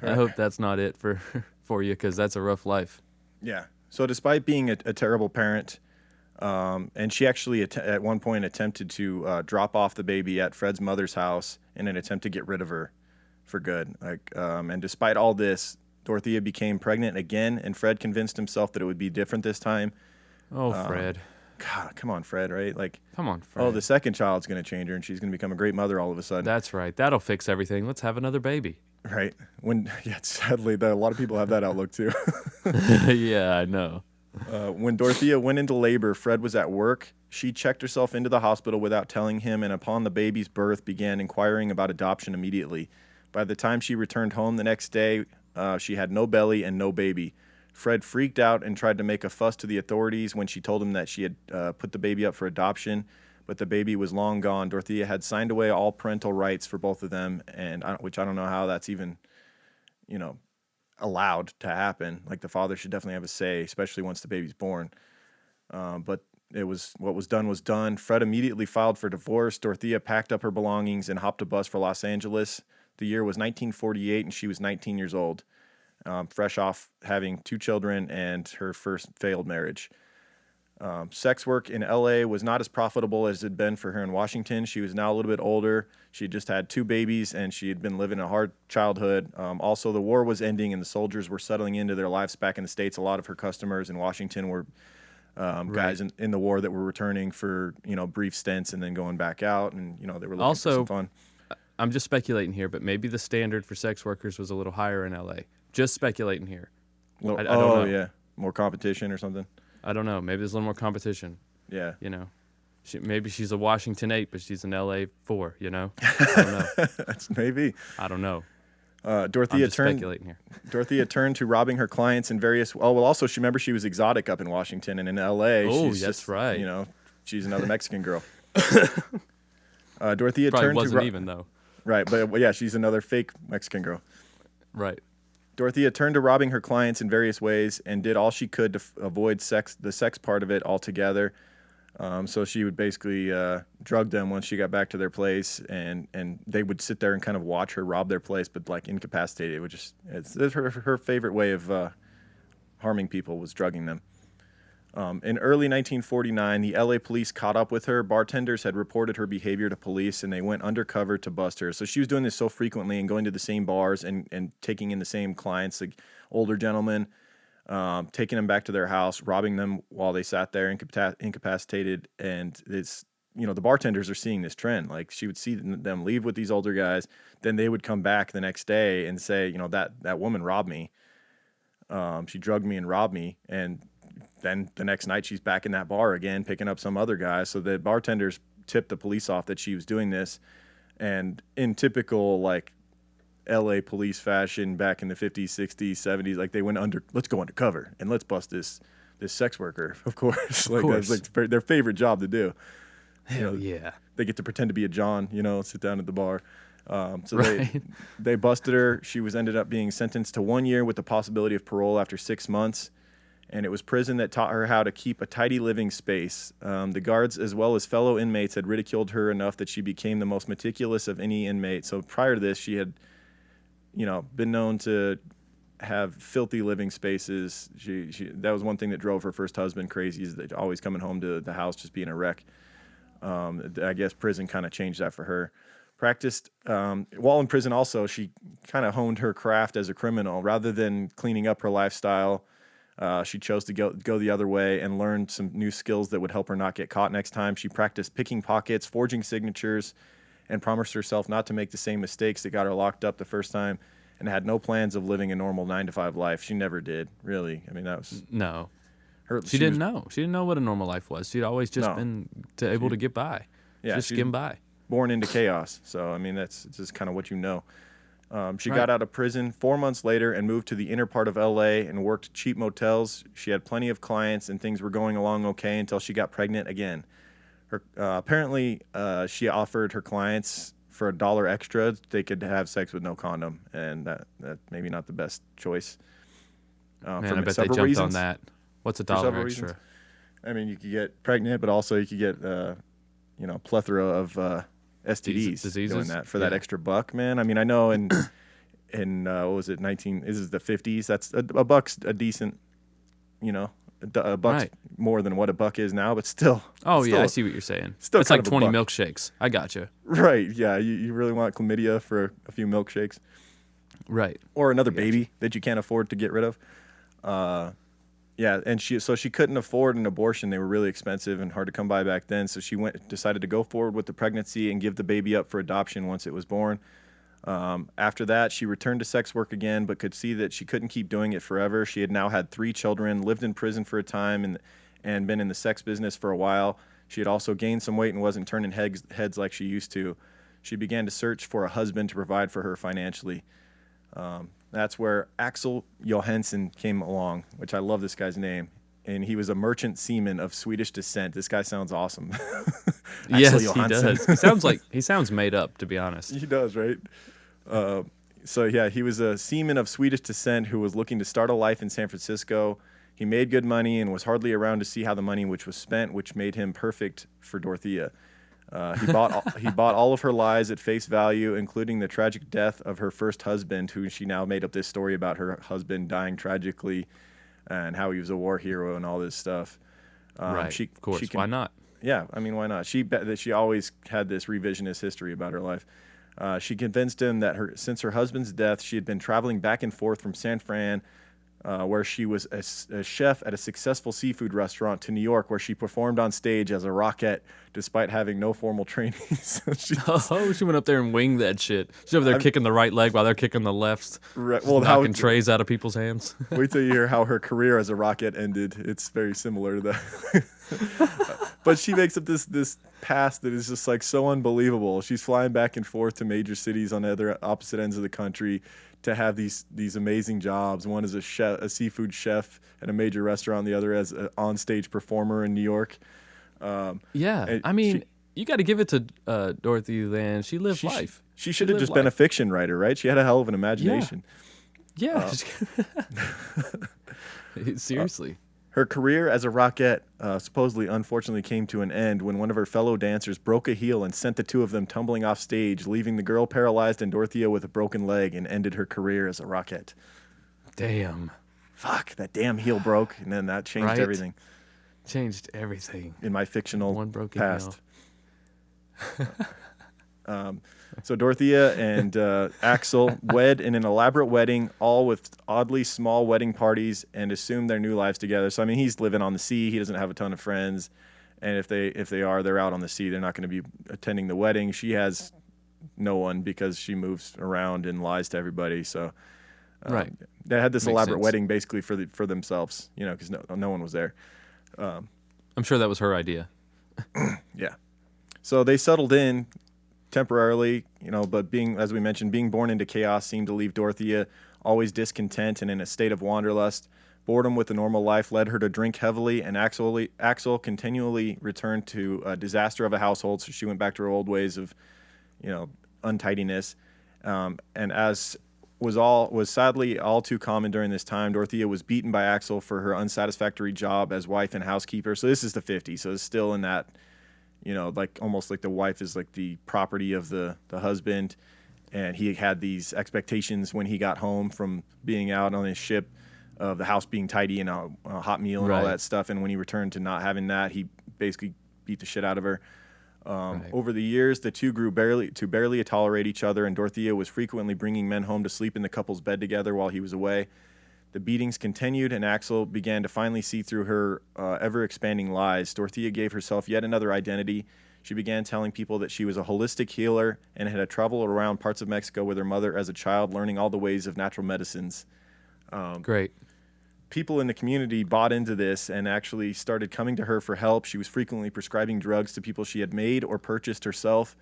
hope that's not it for you, because that's a rough life. Yeah. So despite being a terrible parent, and she actually at one point attempted to drop off the baby at Fred's mother's house in an attempt to get rid of her for good. Like, and despite all this, Dorothea became pregnant again, and Fred convinced himself that it would be different this time. Oh, Fred. God, come on, Fred, right? Like, come on, Fred. Oh, the second child's going to change her, and she's going to become a great mother all of a sudden. That's right. That'll fix everything. Let's have another baby. Right. Sadly, a lot of people have that outlook, too. Yeah, I know. When Dorothea went into labor, Fred was at work. She checked herself into the hospital without telling him, and upon the baby's birth, began inquiring about adoption immediately. By the time she returned home the next day, she had no belly and no baby. Fred freaked out and tried to make a fuss to the authorities when she told him that she had put the baby up for adoption, but the baby was long gone. Dorothea had signed away all parental rights for both of them, which I don't know how that's even, allowed to happen. Like, the father should definitely have a say, especially once the baby's born. But what was done was done. Fred immediately filed for divorce. Dorothea packed up her belongings and hopped a bus for Los Angeles. The year was 1948, and she was 19 years old, fresh off having 2 children and her first failed marriage. Sex work in L.A. was not as profitable as it had been for her in Washington. She was now a little bit older. She had just had 2 babies, and she had been living a hard childhood. Also, the war was ending, and the soldiers were settling into their lives back in the States. A lot of her customers in Washington were guys in the war that were returning for brief stints and then going back out, and they were looking for some fun. I'm just speculating here, but maybe the standard for sex workers was a little higher in L.A. Just speculating here. I don't know. Yeah, more competition or something. I don't know. Maybe there's a little more competition. Yeah. Maybe she's a Washington 8, but she's an LA 4, I don't know. That's maybe. I don't know. Dorothea speculating here. Dorothea turned to robbing her clients in various. Oh, well, also, she was exotic up in Washington, and in L.A. Oh, she's that's just, right. She's another Mexican girl. Dorothea Probably turned wasn't to even, though. Right, but yeah, she's another fake Mexican girl. Right. Dorothea turned to robbing her clients in various ways and did all she could to avoid the sex part of it altogether. So she would basically drug them once she got back to their place, and they would sit there and kind of watch her rob their place, but like incapacitated. It's her favorite way of harming people was drugging them. In early 1949, the LA police caught up with her. Bartenders had reported her behavior to police, and they went undercover to bust her. So she was doing this so frequently and going to the same bars and taking in the same clients, like older gentlemen, taking them back to their house, robbing them while they sat there incapacitated. And it's, the bartenders are seeing this trend. Like, she would see them leave with these older guys. Then they would come back the next day and say, that woman robbed me. She drugged me and robbed me. And then the next night she's back in that bar again, picking up some other guy. So the bartenders tipped the police off that she was doing this. And in typical, like, LA police fashion back in the 50s, 60s, 70s, like, they went let's go undercover and let's bust this sex worker, of course. That's like their favorite job to do. Hell yeah. They get to pretend to be a John, sit down at the bar. They busted her. She ended up being sentenced to 1 year with the possibility of parole after 6 months. And it was prison that taught her how to keep a tidy living space. The guards, as well as fellow inmates, had ridiculed her enough that she became the most meticulous of any inmate. So prior to this, she had, been known to have filthy living spaces. That was one thing that drove her first husband crazy, is that always coming home to the house just being a wreck. I guess prison kind of changed that for her. Practiced while in prison also, she kind of honed her craft as a criminal. Rather than cleaning up her lifestyle, she chose to go the other way and learn some new skills that would help her not get caught next time. She practiced picking pockets, forging signatures, and promised herself not to make the same mistakes that got her locked up the first time, and had no plans of living a normal 9-to-5 life. She never did, really. I mean, that was... No. She didn't know. She didn't know what a normal life was. She'd always just been able to get by. Yeah, just skim by. Born into chaos. So, I mean, that's just kind of what you know. She got out of prison 4 months later and moved to the inner part of L.A. and worked cheap motels. She had plenty of clients, and things were going along okay until she got pregnant again. Apparently, she offered her clients for $1 extra, they could have sex with no condom, and that maybe not the best choice. Man, I bet they jumped on that. What's $1 extra? Reasons. I mean, you could get pregnant, but also you could get plethora of STDs diseases doing that for that extra $1, man. I mean, I know in what was it, this is the 50s. That's $1's a decent, $1 more than what $1 is now, but still. Oh yeah, I see what you're saying. Still, it's like 20 milkshakes. I got you. Right? Yeah, you really want chlamydia for a few milkshakes, right? Or another baby that you can't afford to get rid of. Yeah, and she couldn't afford an abortion. They were really expensive and hard to come by back then. So she decided to go forward with the pregnancy and give the baby up for adoption once it was born. After that, she returned to sex work again, but could see that she couldn't keep doing it forever. She had now had 3 children, lived in prison for a time, and been in the sex business for a while. She had also gained some weight and wasn't turning heads like she used to. She began to search for a husband to provide for her financially. That's where Axel Johansson came along, which I love this guy's name. And he was a merchant seaman of Swedish descent. This guy sounds awesome. Yes, he does. He sounds made up, to be honest. He does, right? So yeah, he was a seaman of Swedish descent who was looking to start a life in San Francisco. He made good money and was hardly around to see how the money which was spent, which made him perfect for Dorothea. He bought all of her lies at face value, including the tragic death of her first husband, who she now made up this story about her husband dying tragically and how he was a war hero and all this stuff. Right, of course. Why not? Yeah, I mean, why not? She always had this revisionist history about her life. She convinced him that since her husband's death, she had been traveling back and forth from San Fran, where she was a chef at a successful seafood restaurant, to New York, where she performed on stage as a rockette despite having no formal training. So she went up there and winged that shit. She's over there kicking the right leg while they're kicking the left. Right, knocking trays out of people's hands. Wait till you hear how her career as a rockette ended. It's very similar to that. But she makes up this past that is just like so unbelievable. She's flying back and forth to major cities on the other opposite ends of the country to have these amazing jobs. One is a seafood chef at a major restaurant, the other as an onstage performer in New York. You got to give it to Dorothy then. She lived life. She should have just been a fiction writer, right? She had a hell of an imagination. Yeah. Seriously. Her career as a rockette supposedly unfortunately came to an end when one of her fellow dancers broke a heel and sent the two of them tumbling off stage, leaving the girl paralyzed and Dorothea with a broken leg, and ended her career as a rockette. Damn. Fuck, that damn heel broke, and then that changed everything. Changed everything. In my fictional one broken past. So Dorothea and Axel wed in an elaborate wedding, all with oddly small wedding parties, and assume their new lives together. So I mean, he's living on the sea. He doesn't have a ton of friends, and if they are, they're out on the sea. They're not going to be attending the wedding. She has no one because she moves around and lies to everybody. So right, they had this Makes elaborate sense. wedding basically for themselves, because no one was there. I'm sure that was her idea. Yeah. So they settled in temporarily, but as we mentioned, being born into chaos seemed to leave Dorothea always discontent and in a state of wanderlust. Boredom with the normal life led her to drink heavily, and Axel continually returned to a disaster of a household, so she went back to her old ways of, untidiness. And as was sadly all too common during this time, Dorothea was beaten by Axel for her unsatisfactory job as wife and housekeeper. So this is the 50s, so it's still in that, like almost like the wife is like the property of the husband, and he had these expectations when he got home from being out on his ship of the house being tidy and a hot meal and all that stuff. And when he returned to not having that, he basically beat the shit out of her. Over the years, the two grew barely tolerate each other, and Dorothea was frequently bringing men home to sleep in the couple's bed together while he was away. The beatings continued, and Axel began to finally see through her ever-expanding lies. Dorothea gave herself yet another identity. She began telling people that she was a holistic healer and had traveled around parts of Mexico with her mother as a child, learning all the ways of natural medicines. Great. People in the community bought into this and actually started coming to her for help. She was frequently prescribing drugs to people she had made or purchased herself.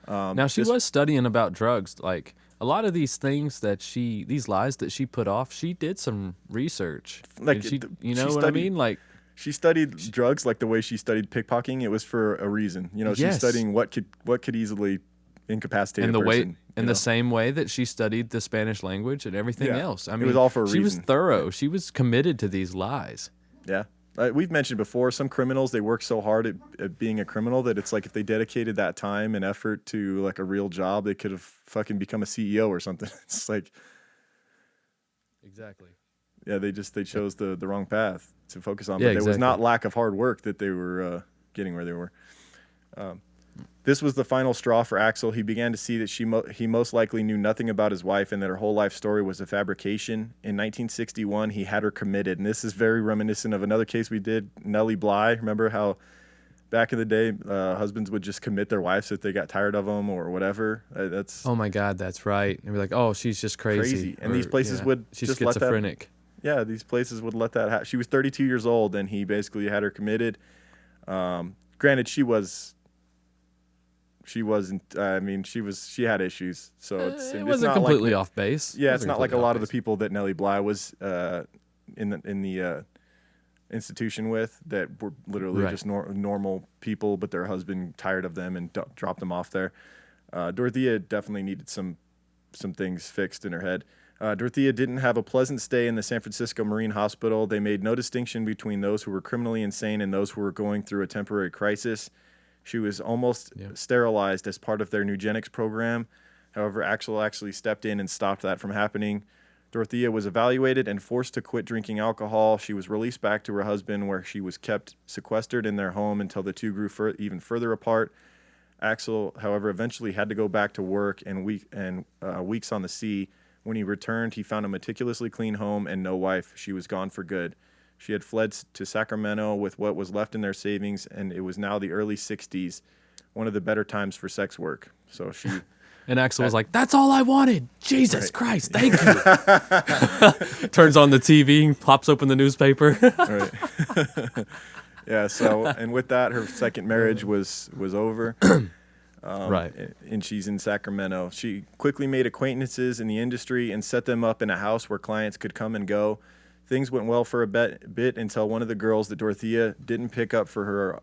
Now, she was studying about drugs. Like, a lot of these things these lies that she put off, she did some research. Like, what I mean? Like, she studied drugs like the way she studied pickpocketing. It was for a reason. She's studying what could easily incapacitate a person. The same way that she studied the Spanish language and everything else. I mean, it was all for a reason. She was thorough. She was committed to these lies. Yeah. We've mentioned before, some criminals, they work so hard at being a criminal that it's like if they dedicated that time and effort to like a real job, they could have fucking become a CEO or something. It's like, exactly. Yeah, they chose the wrong path to focus on. Yeah, But there was exactly. not lack of hard work that they were getting where they were. This was the final straw for Axel. He began to see that he most likely knew nothing about his wife and that her whole life story was a fabrication. In 1961, he had her committed. And this is very reminiscent of another case we did, Nellie Bly. Remember how back in the day, husbands would just commit their wives if they got tired of them or whatever. That's Oh my God, that's right. And be like, oh, she's just crazy. And these places would she's just let that. schizophrenic. Yeah, these places would let that happen. She was 32 years old, and he basically had her committed. Granted, she wasn't. I mean, she had issues, so It it's wasn't not completely like, off base. Yeah, it's not like a lot of the people that Nellie Bly was in the institution with, that were literally just normal people, but their husband tired of them and dropped them off there. Dorothea definitely needed some things fixed in her head. Dorothea didn't have a pleasant stay in the San Francisco Marine Hospital. They made no distinction between those who were criminally insane and those who were going through a temporary crisis. She was almost sterilized as part of their eugenics program. However, Axel actually stepped in and stopped that from happening. Dorothea was evaluated and forced to quit drinking alcohol. She was released back to her husband, where she was kept sequestered in their home until the two grew even further apart. Axel, however, eventually had to go back to work and weeks on the sea. When he returned, he found a meticulously clean home and no wife. She was gone for good. She had fled to Sacramento with what was left in their savings, and it was now the early 60s, one of the better times for sex work. So she... And Axel was like, that's all I wanted. Jesus Christ, thank you. Turns on the TV, pops open the newspaper. Right. Yeah, so, and with that, her second marriage was over. Right. And she's in Sacramento. She quickly made acquaintances in the industry and set them up in a house where clients could come and go. Things went well for a bit until one of the girls that Dorothea didn't pick for her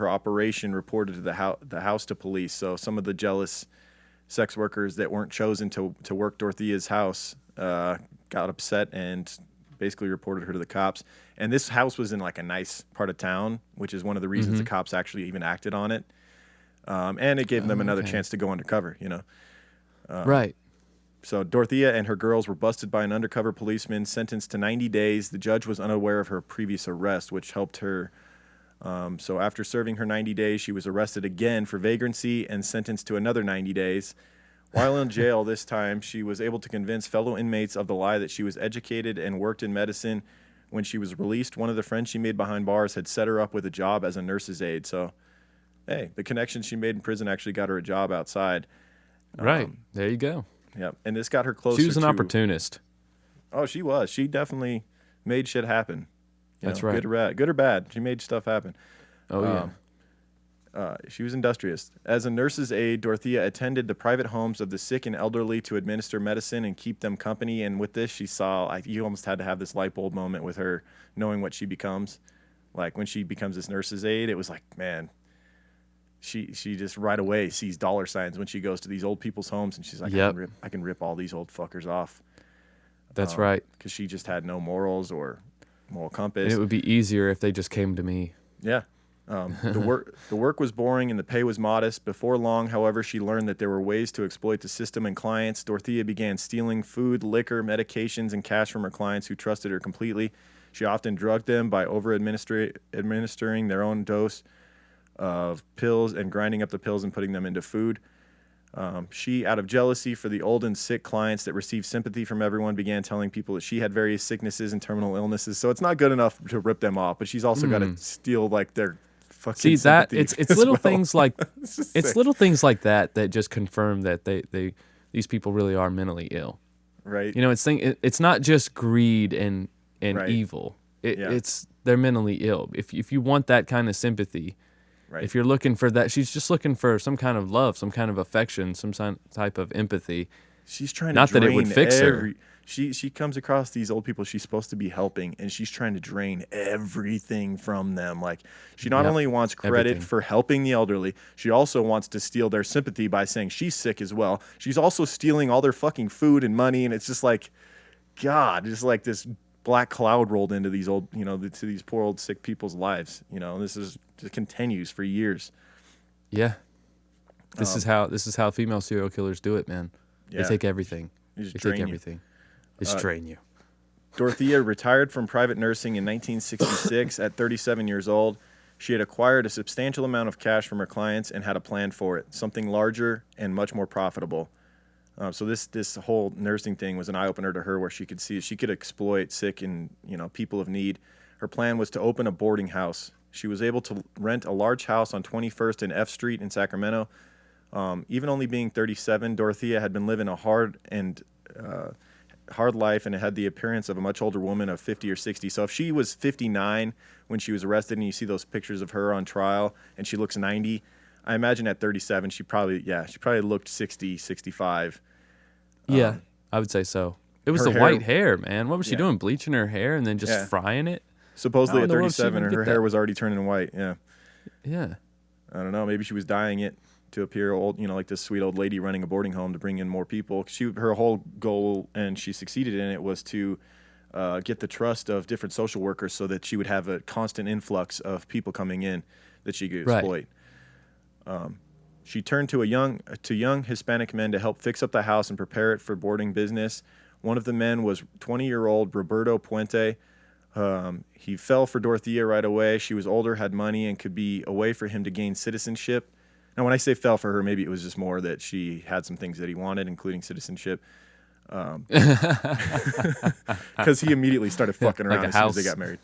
operation reported to the house to police. So some of the jealous sex workers that weren't chosen to work Dorothea's house got upset and basically reported her to the cops. And this house was in like a nice part of town, which is one of the reasons the cops actually even acted on it. And it gave them another chance to go undercover, you know. Right. So Dorothea and her girls were busted by an undercover policeman, sentenced to 90 days. The judge was unaware of her previous arrest, which helped her. So after serving her 90 days, she was arrested again for vagrancy and sentenced to another 90 days. While in jail this time, she was able to convince fellow inmates of the lie that she was educated and worked in medicine. When she was released, one of the friends she made behind bars had set her up with a job as a nurse's aide. So, hey, the connections she made in prison actually got her a job outside. Right. There you go. Yep, and this got her closer. She was an opportunist. Oh, she was. She definitely made shit happen. That's right. Good or bad, she made stuff happen. Oh, yeah. She was industrious. As a nurse's aide, Dorothea attended the private homes of the sick and elderly to administer medicine and keep them company. And with this, she saw, you almost had to have this light bulb moment with her, knowing what she becomes. Like when she becomes this nurse's aide, it was like, man, she just right away sees dollar signs when she goes to these old people's homes, and she's like, I can rip all these old fuckers off. That's right. Because she just had no morals or moral compass. And it would be easier if they just came to me. Yeah. The work was boring and the pay was modest. Before long, however, she learned that there were ways to exploit the system and clients. Dorothea began stealing food, liquor, medications, and cash from her clients who trusted her completely. She often drugged them by administering their own dose of pills and grinding up the pills and putting them into food. She, out of jealousy for the old and sick clients that received sympathy from everyone, began telling people that she had various sicknesses and terminal illnesses. So it's not good enough to rip them off, but she's also got to steal like their fucking sympathy. It's little things like little things like that just confirm that these people really are mentally ill. Right. You know, it's not just greed and evil. It's they're mentally ill. If you want that kind of sympathy. Right. If you're looking for that, she's just looking for some kind of love, some kind of affection, some type of empathy. She's trying to not that it would fix her. She comes across these old people she's supposed to be helping, and she's trying to drain everything from them. Like she not only wants credit for helping the elderly, she also wants to steal their sympathy by saying she's sick as well. She's also stealing all their fucking food and money, and it's just like, God, it's like this black cloud rolled into these old, to these poor old sick people's lives. This continues for years. Yeah. This is how female serial killers do it, man. Yeah. They take everything. They take everything. They strain you. Dorothea retired from private nursing in 1966 at 37 years old. She had acquired a substantial amount of cash from her clients and had a plan for it, something larger and much more profitable. So this whole nursing thing was an eye-opener to her, where she could see she could exploit sick and people of need. Her plan was to open a boarding house. She was able to rent a large house on 21st and F Street in Sacramento. Even only being 37, Dorothea had been living a hard life, and it had the appearance of a much older woman of 50 or 60. So if she was 59 when she was arrested, and you see those pictures of her on trial, and she looks 90, I imagine at 37 she probably looked 60, 65. Yeah, I would say so. It was the white hair, man. What was she doing? Bleaching her hair and then just frying it? Supposedly at 37, her hair was already turning white. Yeah. Yeah. I don't know. Maybe she was dyeing it to appear old, like this sweet old lady running a boarding home to bring in more people. Her whole goal, and she succeeded in it, was to get the trust of different social workers so that she would have a constant influx of people coming in that she could exploit. She turned to young Hispanic men to help fix up the house and prepare it for boarding business. One of the men was 20-year-old Roberto Puente. He fell for Dorothea right away. She was older, had money, and could be a way for him to gain citizenship. Now, when I say fell for her, maybe it was just more that she had some things that he wanted, including citizenship. Because he immediately started fucking around as soon as they got married.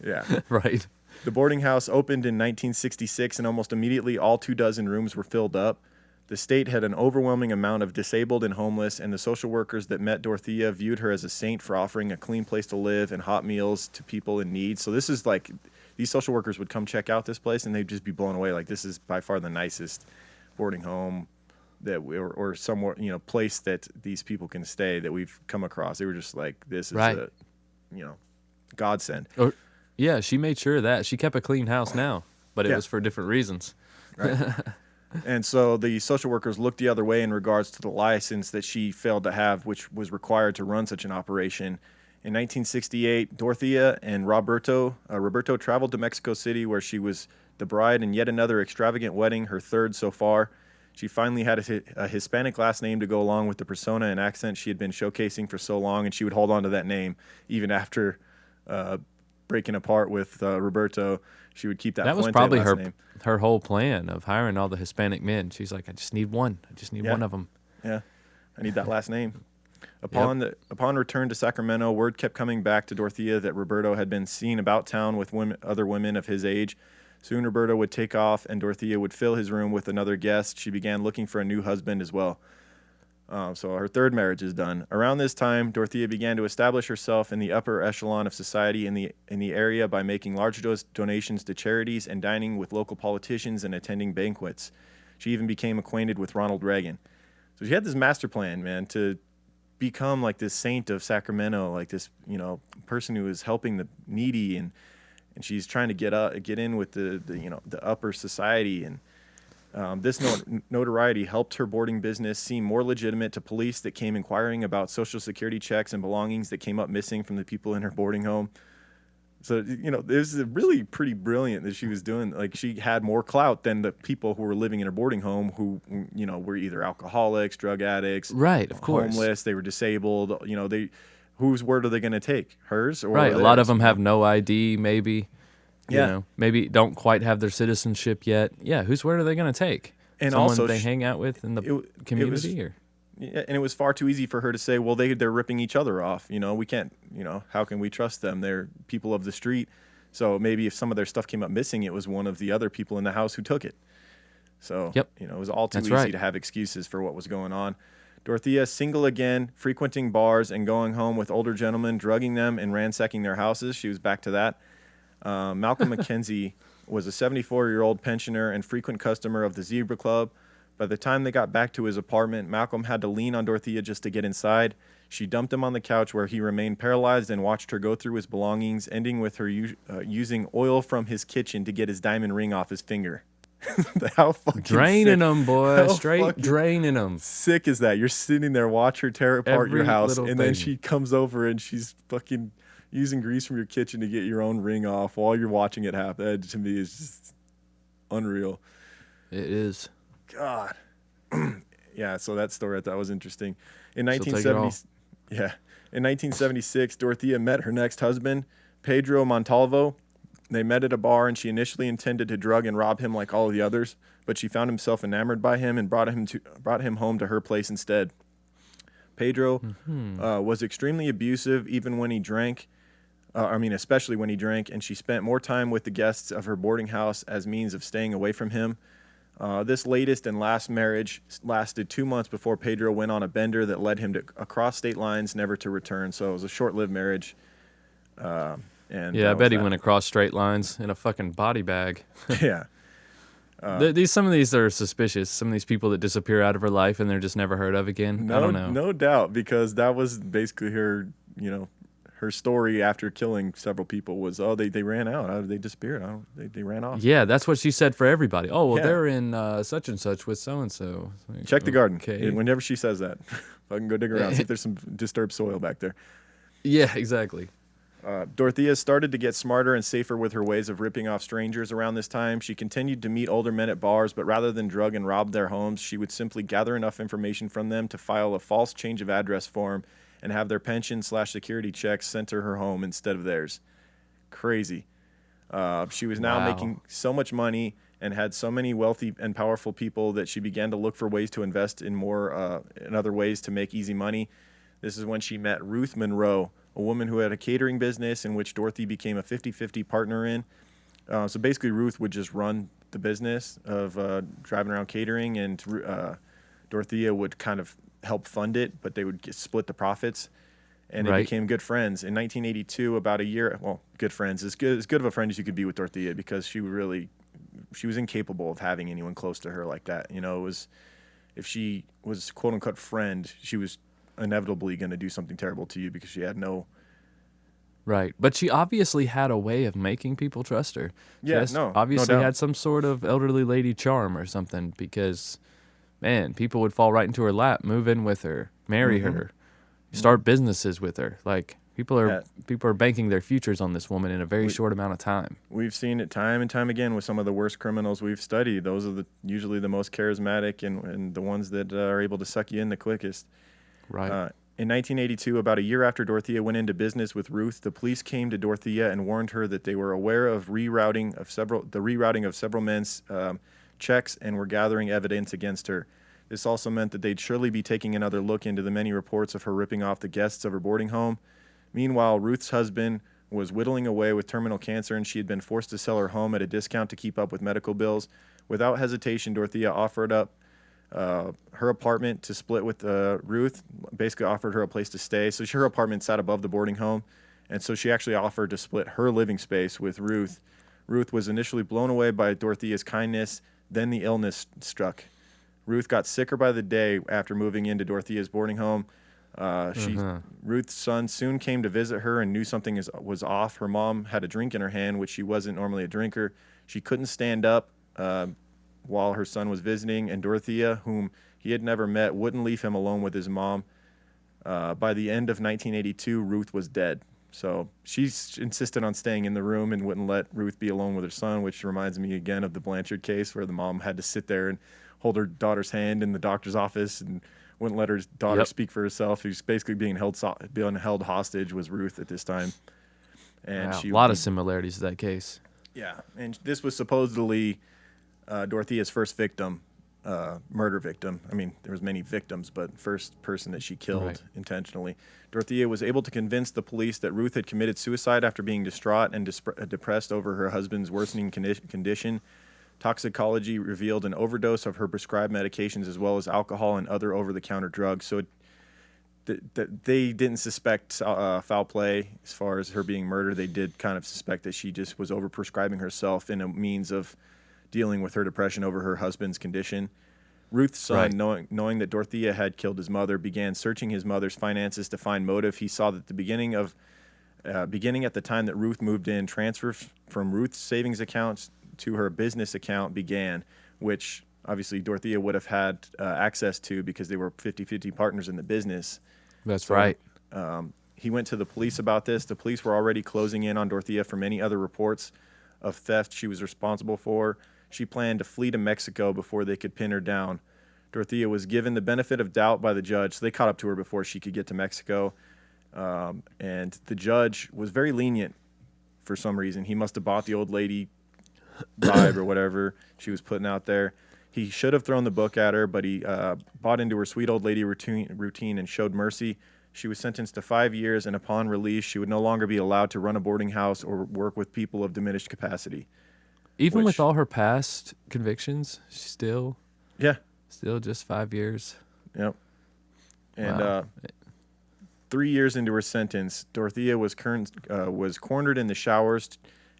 Yeah. Right. The boarding house opened in 1966, and almost immediately all 24 rooms were filled up. The state had an overwhelming amount of disabled and homeless, and the social workers that met Dorothea viewed her as a saint for offering a clean place to live and hot meals to people in need. So this is like, these social workers would come check out this place, and they'd just be blown away. Like, this is by far the nicest boarding home that or somewhere, place that these people can stay that we've come across. They were just like, this is a, godsend. Yeah, she made sure of that. She kept a clean house now, but it was for different reasons. Right. And so the social workers looked the other way in regards to the license that she failed to have, which was required to run such an operation. In 1968, Dorothea and Roberto traveled to Mexico City, where she was the bride in yet another extravagant wedding, her third so far. She finally had a Hispanic last name to go along with the persona and accent she had been showcasing for so long, and she would hold on to that name even after breaking apart with Roberto. She would keep that. That was Puente probably last name. her whole plan of hiring all the Hispanic men. She's like, I just need one. I just need one of them. Yeah, I need that last name. Upon return to Sacramento, word kept coming back to Dorothea that Roberto had been seen about town with other women of his age. Soon Roberto would take off, and Dorothea would fill his room with another guest. She began looking for a new husband as well. So her third marriage is done. Around this time, Dorothea began to establish herself in the upper echelon of society in the area by making large donations to charities and dining with local politicians and attending banquets. She even became acquainted with Ronald Reagan. So she had this master plan, man, to become like this saint of Sacramento, like this, person who is helping the needy, and she's trying to get in with the upper society. And this notoriety helped her boarding business seem more legitimate to police that came inquiring about Social Security checks and belongings that came up missing from the people in her boarding home. So, it was really pretty brilliant that she was doing. Like, she had more clout than the people who were living in her boarding home who, were either alcoholics, drug addicts, right, of course, homeless, they were disabled. Whose word are they going to take? Hers? Or right, theirs? A lot of them have no ID, maybe. Maybe don't quite have their citizenship yet. Yeah, whose word are they going to take? And someone also, they hang out with in the community? And it was far too easy for her to say, well, they're ripping each other off. We can't, how can we trust them? They're people of the street. So maybe if some of their stuff came up missing, it was one of the other people in the house who took it. So, it was all too easy to have excuses for what was going on. Dorothea, single again, frequenting bars and going home with older gentlemen, drugging them and ransacking their houses. She was back to that. Malcolm McKenzie was a 74-year-old pensioner and frequent customer of the Zebra Club. By the time they got back to his apartment, Malcolm had to lean on Dorothea just to get inside. She dumped him on the couch, where he remained paralyzed, and watched her go through his belongings, ending with her using oil from his kitchen to get his diamond ring off his finger. How fucking draining sick. them, boy. Straight draining them. Sick is that? You're sitting there, watch her tear apart your house, and then she comes over and she's fucking using grease from your kitchen to get your own ring off while you're watching it happen. That, to me, is just unreal. It is. God. Yeah, so that story I thought was interesting. In 1976, Dorothea met her next husband, Pedro Montalvo. They met at a bar, and she initially intended to drug and rob him like all of the others, but she found herself enamored by him and brought him home to her place instead. Pedro was extremely abusive even when he drank. Especially when he drank, and she spent more time with the guests of her boarding house as means of staying away from him. This latest and last marriage lasted 2 months before Pedro went on a bender that led him across state lines, never to return. So it was a short-lived marriage. I bet he went across straight lines in a fucking body bag. Yeah. Some of these are suspicious. Some of these people that disappear out of her life and they're just never heard of again. I don't know. No doubt, because that was basically her, her story after killing several people was, they ran out. They disappeared. They ran off. Yeah, that's what she said for everybody. Oh, well, they're in such and such with so-and-so. Like, check the garden. Okay. Whenever she says that, fucking go dig around, see if there's some disturbed soil back there. Yeah, exactly. Dorothea started to get smarter and safer with her ways of ripping off strangers around this time. She continued to meet older men at bars, but rather than drug and rob their homes, she would simply gather enough information from them to file a false change of address form and have their pension/security checks sent to her home instead of theirs. Crazy. She was now making so much money and had so many wealthy and powerful people that she began to look for ways to invest in in other ways to make easy money. This is when she met Ruth Monroe, a woman who had a catering business in which Dorothy became a 50-50 partner in. So basically, Ruth would just run the business of driving around catering, and Dorothea would kind of help fund it, but they would split the profits, and they became good friends. In 1982, about a year, good friends, as good of a friend as you could be with Dorothea, because she was incapable of having anyone close to her like that. If she was quote unquote friend, she was inevitably going to do something terrible to you because she had no. Right, but she obviously had a way of making people trust her. Obviously no had some sort of elderly lady charm or something, because man, people would fall right into her lap, move in with her, marry her, start businesses with her. Like people are banking their futures on this woman in a very short amount of time. We've seen it time and time again with some of the worst criminals we've studied. Those are usually the most charismatic and the ones that are able to suck you in the quickest. Right. In 1982, about a year after Dorothea went into business with Ruth, the police came to Dorothea and warned her that they were aware of the rerouting of several men's checks and were gathering evidence against her. This also meant that they'd surely be taking another look into the many reports of her ripping off the guests of her boarding home. Meanwhile, Ruth's husband was whittling away with terminal cancer, and she had been forced to sell her home at a discount to keep up with medical bills. Without hesitation, Dorothea offered up her apartment to split with Ruth, basically offered her a place to stay. So her apartment sat above the boarding home, and so she actually offered to split her living space with Ruth. Ruth was initially blown away by Dorothea's kindness, then the illness struck. Ruth got sicker by the day after moving into Dorothea's boarding home. Ruth's son soon came to visit her and knew something was off. Her mom had a drink in her hand, which she wasn't normally a drinker. She couldn't stand up while her son was visiting, and Dorothea, whom he had never met, wouldn't leave him alone with his mom. By the end of 1982, Ruth was dead. So she insisted on staying in the room and wouldn't let Ruth be alone with her son, which reminds me again of the Blanchard case, where the mom had to sit there and hold her daughter's hand in the doctor's office and wouldn't let her daughter speak for herself. Who's basically being held hostage was Ruth at this time. And a lot of similarities to that case. Yeah, and this was supposedly Dorothea's first victim, murder victim. I mean, there was many victims, but first person that she killed intentionally. Dorothea was able to convince the police that Ruth had committed suicide after being distraught and depressed over her husband's worsening condition. Toxicology revealed an overdose of her prescribed medications as well as alcohol and other over-the-counter drugs. So they didn't suspect foul play as far as her being murdered. They did kind of suspect that she just was over-prescribing herself in a means of dealing with her depression over her husband's condition. Ruth's son, knowing that Dorothea had killed his mother, began searching his mother's finances to find motive. He saw that beginning at the time that Ruth moved in, transfers from Ruth's savings accounts to her business account began, which obviously Dorothea would have had access to because they were 50-50 partners in the business. That's right. He went to the police about this. The police were already closing in on Dorothea for many other reports of theft she was responsible for. She planned to flee to Mexico before they could pin her down. Dorothea was given the benefit of doubt by the judge, so they caught up to her before she could get to Mexico. And the judge was very lenient for some reason. He must have bought the old lady vibe or whatever she was putting out there. He should have thrown the book at her, but he bought into her sweet old lady routine and showed mercy. She was sentenced to 5 years, and upon release, she would no longer be allowed to run a boarding house or work with people of diminished capacity. Even with all her past convictions, she's still just 5 years. Yep. And 3 years into her sentence, Dorothea was cornered in the showers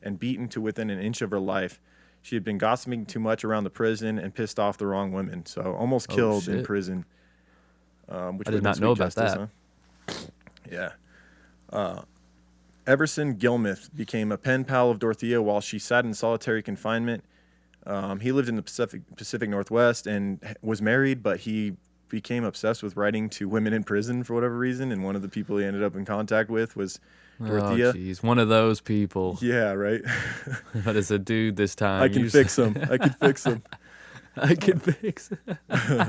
and beaten to within an inch of her life. She had been gossiping too much around the prison and pissed off the wrong women, so almost killed in prison. Which I did not know about that. Huh? Yeah. Everson Gilmith became a pen pal of Dorothea while she sat in solitary confinement. He lived in the Pacific Northwest and was married, but he became obsessed with writing to women in prison for whatever reason, and one of the people he ended up in contact with was Dorothea. Oh, jeez. One of those people. Yeah, right? But it's a dude this time. I can fix him. I can fix him. I can fix him.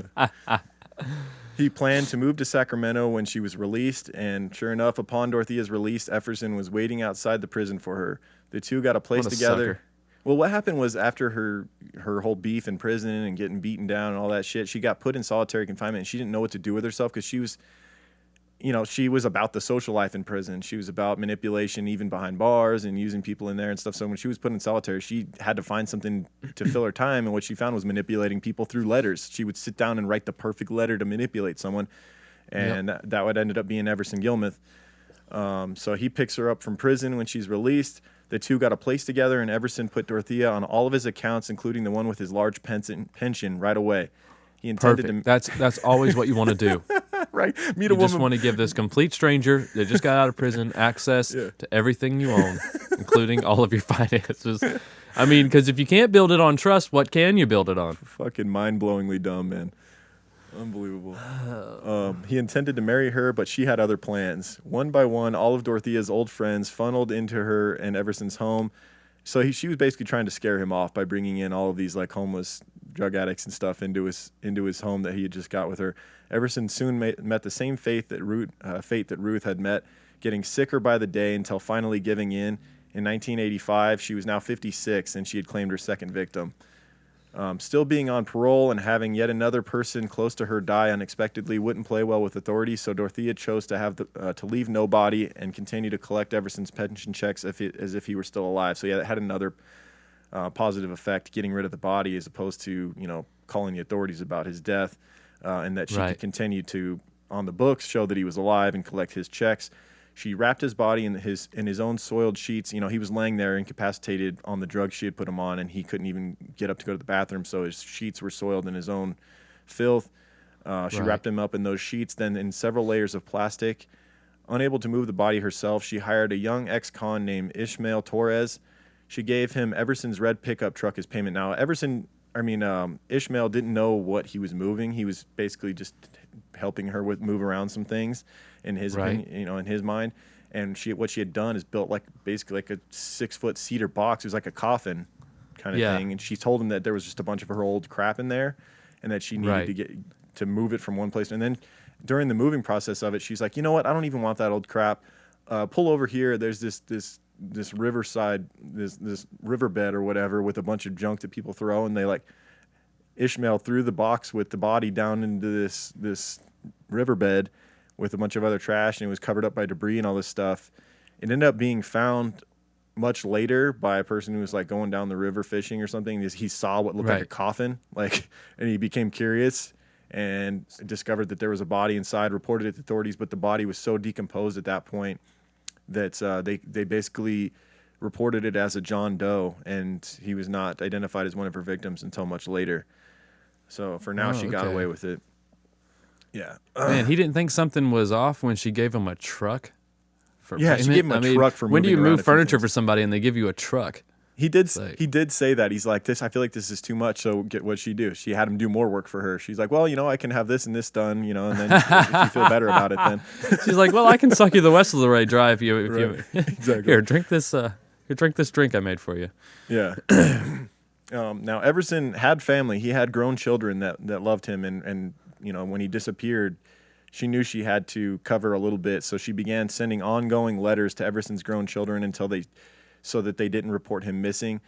He planned to move to Sacramento when she was released, and sure enough, upon Dorothea's release, Everson was waiting outside the prison for her. The two got a place together. Sucker. Well, what happened was after her whole beef in prison and getting beaten down and all that shit, she got put in solitary confinement, and she didn't know what to do with herself because she was, she was about the social life in prison. She was about manipulation even behind bars and using people in there and stuff. So when she was put in solitary, she had to find something to fill her time, and what she found was manipulating people through letters. She would sit down and write the perfect letter to manipulate someone, and that would ended up being Everson Gilmith. So he picks her up from prison when she's released. The two got a place together, and Everson put Dorothea on all of his accounts, including the one with his large pension, right away. He intended Perfect. That's always what you want to do. Right. You just want to give this complete stranger that just got out of prison access to everything you own, including all of your finances. I mean, because if you can't build it on trust, what can you build it on? Fucking mind-blowingly dumb, man. Unbelievable. He intended to marry her, but she had other plans. One by one, all of Dorothea's old friends funneled into her and Everson's home. So she was basically trying to scare him off by bringing in all of these like homeless drug addicts and stuff into his home that he had just got with her. Everson soon met the same fate that Ruth had met, getting sicker by the day until finally giving in. In 1985, she was now 56, and she had claimed her second victim. Still being on parole and having yet another person close to her die unexpectedly wouldn't play well with authorities, so Dorothea chose to leave no body and continue to collect Everson's pension checks as if he were still alive. So yeah, that had another positive effect, getting rid of the body as opposed to calling the authorities about his death, and that she could continue to, on the books, show that he was alive and collect his checks. She wrapped his body in his own soiled sheets. He was laying there incapacitated on the drugs she had put him on, and he couldn't even get up to go to the bathroom, so his sheets were soiled in his own filth. She wrapped him up in those sheets, then in several layers of plastic. Unable to move the body herself, she hired a young ex-con named Ishmael Torres. She gave him Everson's red pickup truck as payment. Now, Ishmael didn't know what he was moving. He was basically just helping her move around some things in his opinion, in his mind. And what she had done is built basically like a 6-foot cedar box. It was like a coffin kind of thing. And she told him that there was just a bunch of her old crap in there, and that she needed to move it from one place. And then during the moving process of it, she's like, you know what? I don't even want that old crap. Pull over here. There's this riverside, this riverbed or whatever with a bunch of junk that people throw, and they Ishmael threw the box with the body down into this riverbed with a bunch of other trash, and it was covered up by debris and all this stuff. It ended up being found much later by a person who was going down the river fishing or something. He saw what looked like a coffin, and he became curious and discovered that there was a body inside, reported it to authorities, but the body was so decomposed at that point that they basically reported it as a John Doe, and he was not identified as one of her victims until much later. So for now, she got away with it. Yeah. Man, he didn't think something was off when she gave him a truck for payment? She gave him a truck for moving. When do you around move furniture for somebody and they give you a truck? He did say that. He's like, I feel like this is too much, so what'd she do? She had him do more work for her. She's like, well, I can have this and this done, and then if you feel better about it, then. She's like, well, I can suck you the Wesselray dry if you exactly. Here, drink this drink I made for you. Yeah. Now, Everson had family. He had grown children that loved him, and when he disappeared, she knew she had to cover a little bit, so she began sending ongoing letters to Everson's grown children so that they didn't report him missing.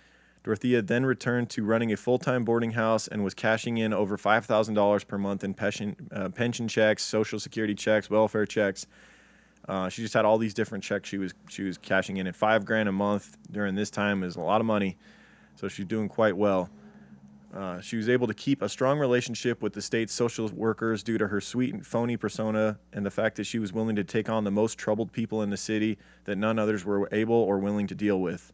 Dorothea then returned to running a full-time boarding house and was cashing in over $5,000 per month in pension checks, Social Security checks, welfare checks, She just had all these different checks she was cashing in, and $5,000 a month during this time is a lot of money. So she's doing quite well. She was able to keep a strong relationship with the state's social workers due to her sweet and phony persona and the fact that she was willing to take on the most troubled people in the city that none others were able or willing to deal with.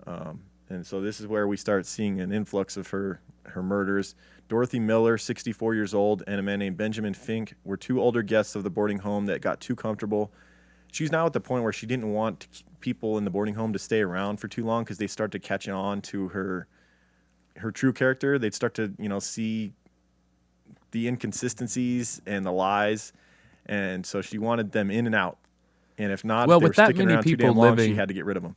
And so this is where we start seeing an influx of her murders. Dorothy Miller, 64 years old, and a man named Benjamin Fink were two older guests of the boarding home that got too comfortable. She's now at the point where she didn't want people in the boarding home to stay around for too long because they start to catch on to her true character. They'd start to, see the inconsistencies and the lies, and so she wanted them in and out. And if not, if they were sticking around too damn long, she had to get rid of them.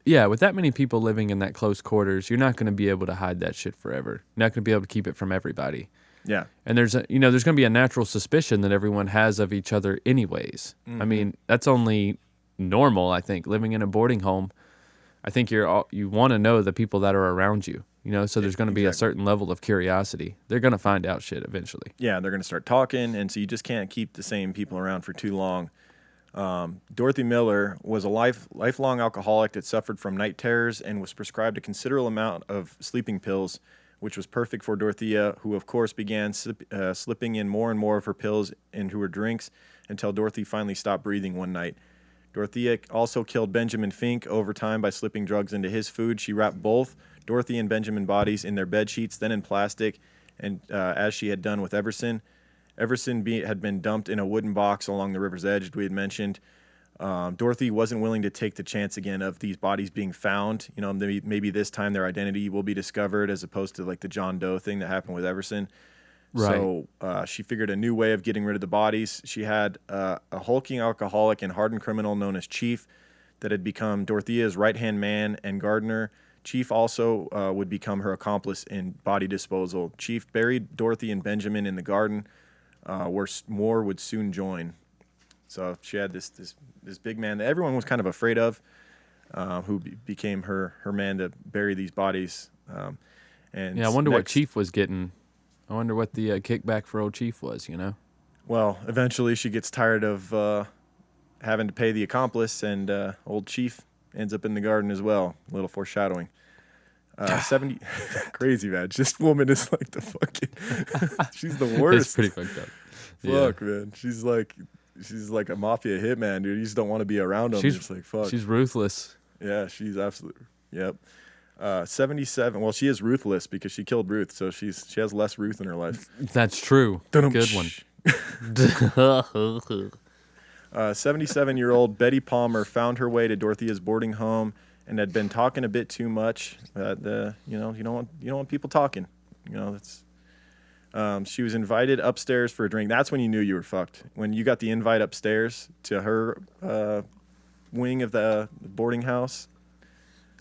Yeah, with that many people living in that close quarters, you're not going to be able to hide that shit forever. You're not going to be able to keep it from everybody. Yeah. And there's going to be a natural suspicion that everyone has of each other anyways. I mean, that's only normal, I think. Living in a boarding home, I think you want to know the people that are around you, so there's going to be a certain level of curiosity. They're going to find out shit eventually. Yeah, they're going to start talking, and so you just can't keep the same people around for too long. Dorothy Miller was a lifelong alcoholic that suffered from night terrors and was prescribed a considerable amount of sleeping pills, which was perfect for Dorothea, who of course began slipping in more and more of her pills into her drinks until Dorothy finally stopped breathing one night. Dorothea also killed Benjamin Fink over time by slipping drugs into his food. She wrapped both Dorothy and Benjamin bodies in their bed sheets, then in plastic, and as she had done with Everson. Everson had been dumped in a wooden box along the river's edge, as we had mentioned. Dorothy wasn't willing to take the chance again of these bodies being found. Maybe this time their identity will be discovered as opposed to like the John Doe thing that happened with Everson. Right. So she figured a new way of getting rid of the bodies. She had a hulking alcoholic and hardened criminal known as Chief that had become Dorothea's right-hand man and gardener. Chief also would become her accomplice in body disposal. Chief buried Dorothy and Benjamin in the garden, where more would soon join. So she had this big man that everyone was kind of afraid of, who became her man to bury these bodies. I wonder what Chief was getting. I wonder what the kickback for old Chief was, Well, eventually she gets tired of having to pay the accomplice, and old Chief ends up in the garden as well. A little foreshadowing. 70 crazy, man. This woman is like the fucking she's the worst. It's pretty fucked up. Fuck, man. She's like a mafia hitman, dude. You just don't want to be around them. It's like, fuck. She's ruthless. Yeah, she's absolutely. Yep. 77. Well, she is ruthless because she killed Ruth, so she has less Ruth in her life. That's true. Good one. 77-year-old Betty Palmer found her way to Dorothea's boarding home and had been talking a bit too much. You don't want people talking. She was invited upstairs for a drink. That's when you knew you were fucked. When you got the invite upstairs to her wing of the boarding house.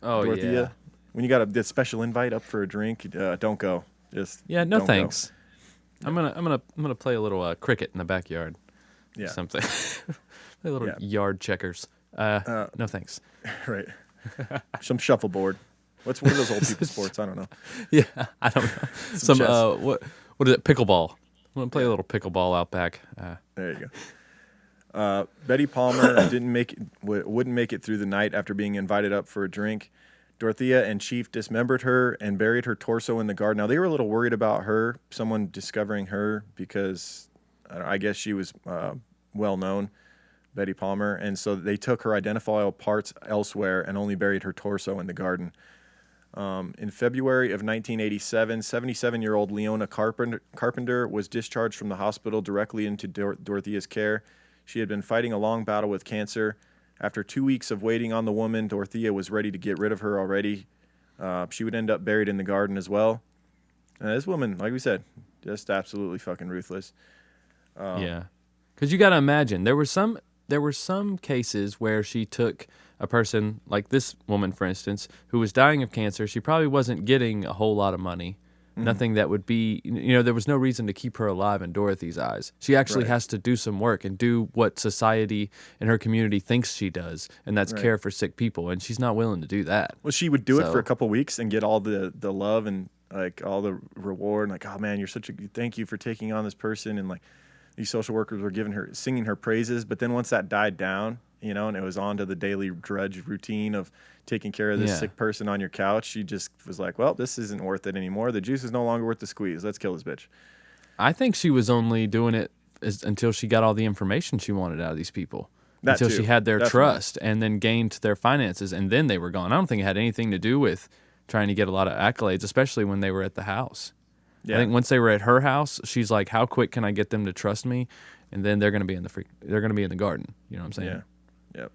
Oh, Dorothea. yeah. When you got the special invite up for a drink, don't go. No don't thanks. Go. I'm gonna play a little cricket in the backyard. Yeah. Something. A little yard checkers. No thanks. Right. Some shuffleboard. What's one of those old people sports? I don't know. Yeah, I don't know. Some what is it? Pickleball. I'm gonna play a little pickleball out back. There you go. Betty Palmer wouldn't make it through the night after being invited up for a drink. Dorothea and Chief dismembered her and buried her torso in the garden. Now, they were a little worried about her, someone discovering her, because I guess she was well-known, Betty Palmer, and so they took her identifiable parts elsewhere and only buried her torso in the garden. In February of 1987, 77-year-old Leona Carpenter was discharged from the hospital directly into Dorothea's care. She had been fighting a long battle with cancer. After 2 weeks of waiting on the woman, Dorothea was ready to get rid of her already. She would end up buried in the garden as well. This woman, like we said, just absolutely fucking ruthless. Yeah, because you got to imagine there were some cases where she took a person like this woman, for instance, who was dying of cancer. She probably wasn't getting a whole lot of money. Mm-hmm. Nothing that would be, there was no reason to keep her alive in Dorothy's eyes. She actually has to do some work and do what society and her community thinks she does, and that's care for sick people, and she's not willing to do that. Well, she would do it for a couple weeks and get all the love and like all the reward, and like, oh man, thank you for taking on this person, and like these social workers were singing her praises. But then once that died down, you know, and it was on to the daily drudge routine of taking care of this sick person on your couch, she just was like, well, this isn't worth it anymore. The juice is no longer worth the squeeze. Let's kill this bitch. I think she was only doing it until she got all the information she wanted out of these people. Until she had their trust and then gained their finances, and then they were gone. I don't think it had anything to do with trying to get a lot of accolades, especially when they were at the house. Yeah. I think once they were at her house, she's like, how quick can I get them to trust me? And then they're going to be in the garden. You know what I'm saying? Yeah. Yep.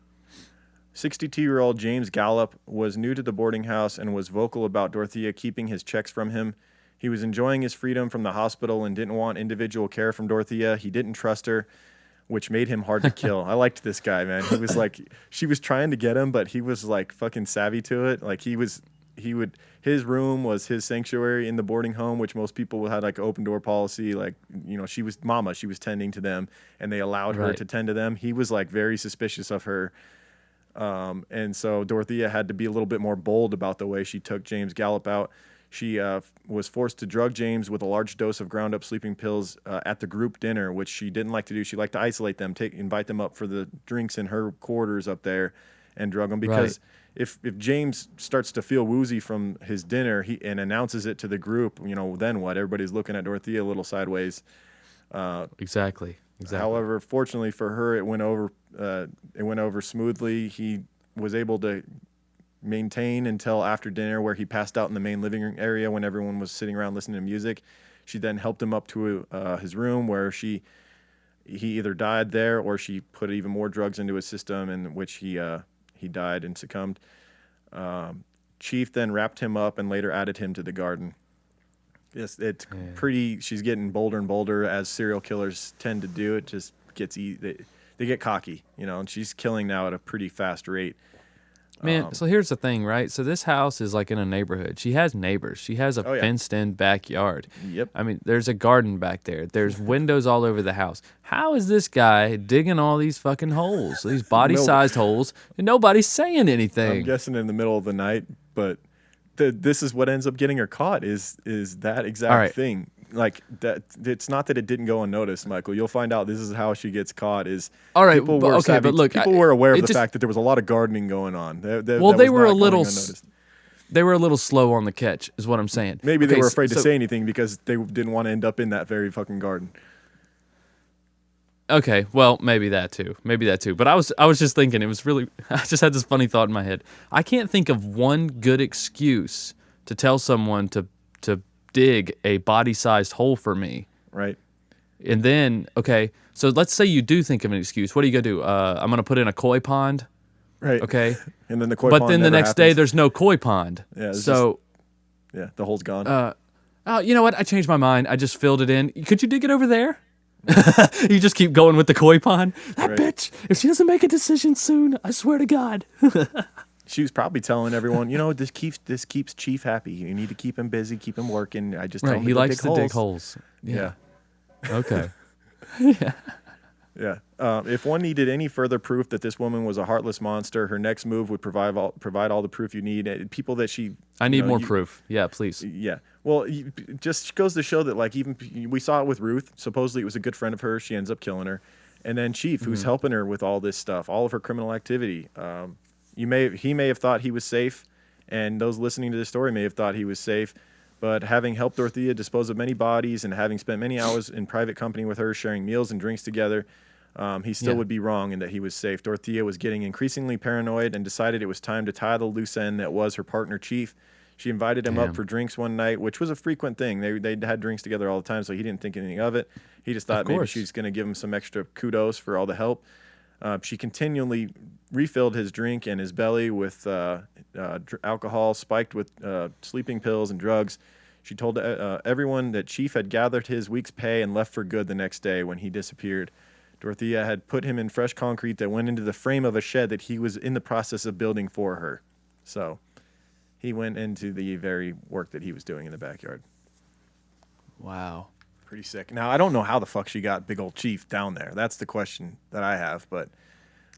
62-year-old James Gallup was new to the boarding house and was vocal about Dorothea keeping his checks from him. He was enjoying his freedom from the hospital and didn't want individual care from Dorothea. He didn't trust her, which made him hard to kill. I liked this guy, man. He was like, she was trying to get him, but he was like fucking savvy to it. Like his room was his sanctuary in the boarding home, which most people had like an open door policy. Like, you know, she was tending to them and they allowed her to tend to them. He was like very suspicious of her. And so Dorothea had to be a little bit more bold about the way she took James Gallup out. She was forced to drug James with a large dose of ground-up sleeping pills at the group dinner, which she didn't like to do. She liked to isolate them, invite them up for the drinks in her quarters up there, and drug them. Because if James starts to feel woozy from his dinner and announces it to the group, you know, then what? Everybody's looking at Dorothea a little sideways. Exactly. However, fortunately for her, it went over smoothly. He was able to maintain until after dinner, where he passed out in the main living room area when everyone was sitting around listening to music. She then helped him up to his room, where he either died there or she put even more drugs into his system, in which he died and succumbed. Chief then wrapped him up and later added him to the garden. It's pretty. She's getting bolder and bolder, as serial killers tend to do. It just gets they get cocky, you know. And she's killing now at a pretty fast rate. Man, so here's the thing, right? So this house is like in a neighborhood. She has neighbors. She has a fenced-in backyard. Yep. I mean, there's a garden back there. There's windows all over the house. How is this guy digging all these fucking holes, these body-sized holes, and nobody's saying anything? I'm guessing in the middle of the night, but this is what ends up getting her caught is that exact thing. Like that, it's not that it didn't go unnoticed, Michael. You'll find out this is how she gets caught. Is all right? People were savvy, but look, people were aware of the fact that there was a lot of gardening going on. They were a little. They were a little slow on the catch, is what I'm saying. Maybe they were afraid to say anything because they didn't want to end up in that very fucking garden. Okay, well, maybe that too. But I was just thinking, it was really. I just had this funny thought in my head. I can't think of one good excuse to tell someone to dig a body-sized hole for me. Right. And then, okay, so let's say you do think of an excuse. What are you going to do? I'm going to put in a koi pond. Right. Okay. And then the koi pond But then the next day, there's no koi pond. Yeah. So, the hole's gone. Oh, you know what? I changed my mind. I just filled it in. Could you dig it over there? You just keep going with the koi pond. That bitch, if she doesn't make a decision soon, I swear to God. She was probably telling everyone, you know, this keeps Chief happy. You need to keep him busy, keep him working. I just tell him he likes to dig holes. Yeah. Okay. Yeah. If one needed any further proof that this woman was a heartless monster, her next move would provide all the proof you need. People that she. I need more proof. Yeah, please. Yeah. Well, it just goes to show that, like, even we saw it with Ruth. Supposedly, it was a good friend of hers. She ends up killing her, and then Chief, who's helping her with all this stuff, all of her criminal activity. He may have thought he was safe, and those listening to this story may have thought he was safe, but having helped Dorothea dispose of many bodies and having spent many hours in private company with her, sharing meals and drinks together, he still would be wrong in that he was safe. Dorothea was getting increasingly paranoid and decided it was time to tie the loose end that was her partner, Chief. She invited him up for drinks one night, which was a frequent thing. They had drinks together all the time, so he didn't think anything of it. He just thought maybe she was going to give him some extra kudos for all the help. She continually refilled his drink and his belly with alcohol spiked with sleeping pills and drugs. She told everyone that Chief had gathered his week's pay and left for good the next day when he disappeared. Dorothea had put him in fresh concrete that went into the frame of a shed that he was in the process of building for her. So he went into the very work that he was doing in the backyard. Wow. Pretty sick. Now, I don't know how the fuck she got big old Chief down there. That's the question that I have, but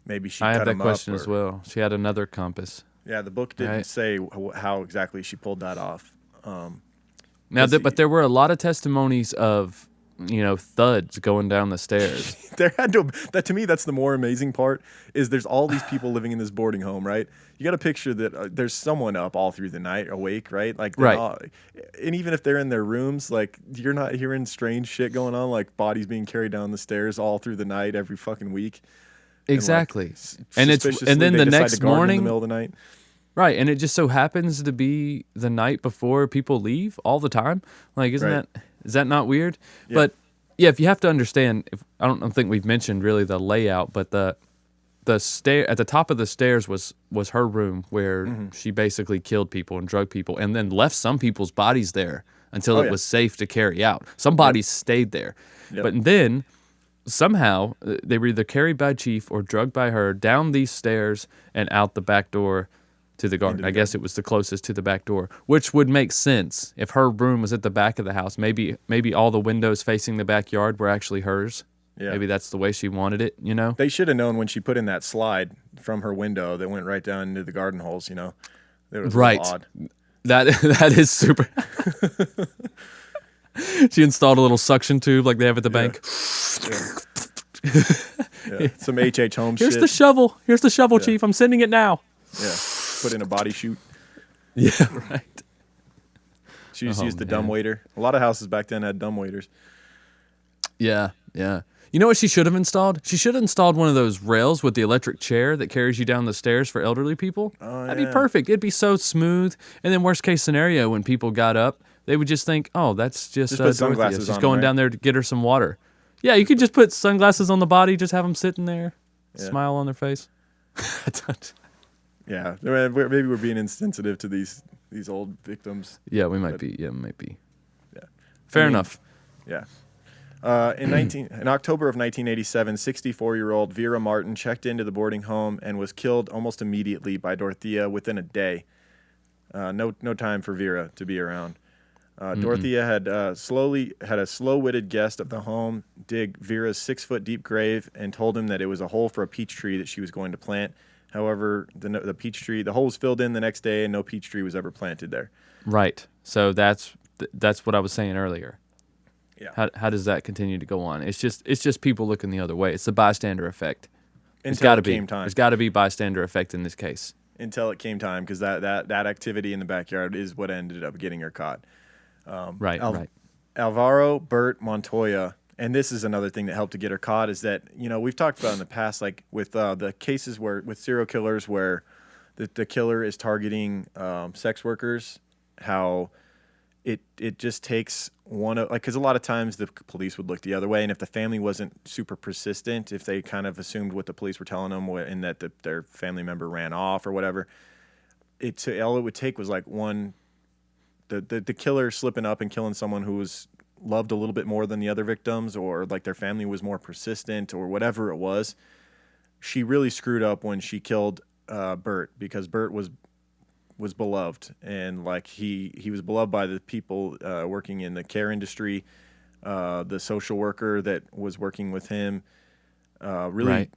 maybe she cut him up. I have that question as well. She had another compass. Yeah, the book didn't say how exactly she pulled that off. But there were a lot of testimonies of thuds going down the stairs. There had to me, that's the more amazing part, is there's all these people living in this boarding home, right? You got to picture that there's someone up all through the night awake, right? Like, right. And even if they're in their rooms, like, you're not hearing strange shit going on, like bodies being carried down the stairs all through the night every fucking week. Exactly. And then the next morning, in the middle of the night. Right, and it just so happens to be the night before people leave all the time. Like, is that not weird? Yeah. But yeah, if you have to understand, I don't think we've mentioned really the layout, but the stair at the top of the stairs was her room where she basically killed people and drugged people, and then left some people's bodies there until it was safe to carry out. Some bodies stayed there, but then somehow they were either carried by Chief or drugged by her down these stairs and out the back door to the garden. I guess it was the closest to the back door, which would make sense if her room was at the back of the house. Maybe all the windows facing the backyard were actually hers. Yeah. Maybe that's the way she wanted it, They should have known when she put in that slide from her window that went right down into the garden holes, It was right. Odd. That is super. She installed a little suction tube like they have at the bank. Yeah. Some H.H. Holmes Here's shit. the shovel. Here's the shovel, Chief. I'm sending it now. Yeah. Put in a body chute. Yeah, right. She used the dumbwaiter. A lot of houses back then had dumbwaiters. Yeah. You know what she should have installed? She should have installed one of those rails with the electric chair that carries you down the stairs for elderly people. Oh, That'd be perfect. It'd be so smooth. And then worst case scenario, when people got up, they would just think, oh, that's just put sunglasses She's on going them, down there to get her some water. Yeah, you could just put sunglasses on the body, just have them sitting there, smile on their face. Yeah, maybe we're being insensitive to these old victims. Yeah, we might be. Yeah, might be. Yeah, fair enough. Yeah. In October of 1987, 64-year-old Vera Martin checked into the boarding home and was killed almost immediately by Dorothea within a day. No time for Vera to be around. Dorothea had a slow-witted guest of the home dig Vera's 6-foot deep grave and told him that it was a hole for a peach tree that she was going to plant. However, the peach tree, the hole was filled in the next day, and no peach tree was ever planted there. Right. So that's what I was saying earlier. Yeah. How does that continue to go on? It's just people looking the other way. It's the bystander effect. Until it came time. There's got to be bystander effect in this case. Until it came time, because that activity in the backyard is what ended up getting her caught. Right. Alvaro Bert Montoya, and this is another thing that helped to get her caught, is that, we've talked about in the past, like with the cases with serial killers where the killer is targeting sex workers, how it just takes because a lot of times the police would look the other way, and if the family wasn't super persistent, if they kind of assumed what the police were telling them and that their family member ran off or whatever, all it would take was like the killer slipping up and killing someone who was loved a little bit more than the other victims, or like their family was more persistent, or whatever it was. She really screwed up when she killed Bert, because Bert was beloved, and like he was beloved by the people working in the care industry. The social worker that was working with him really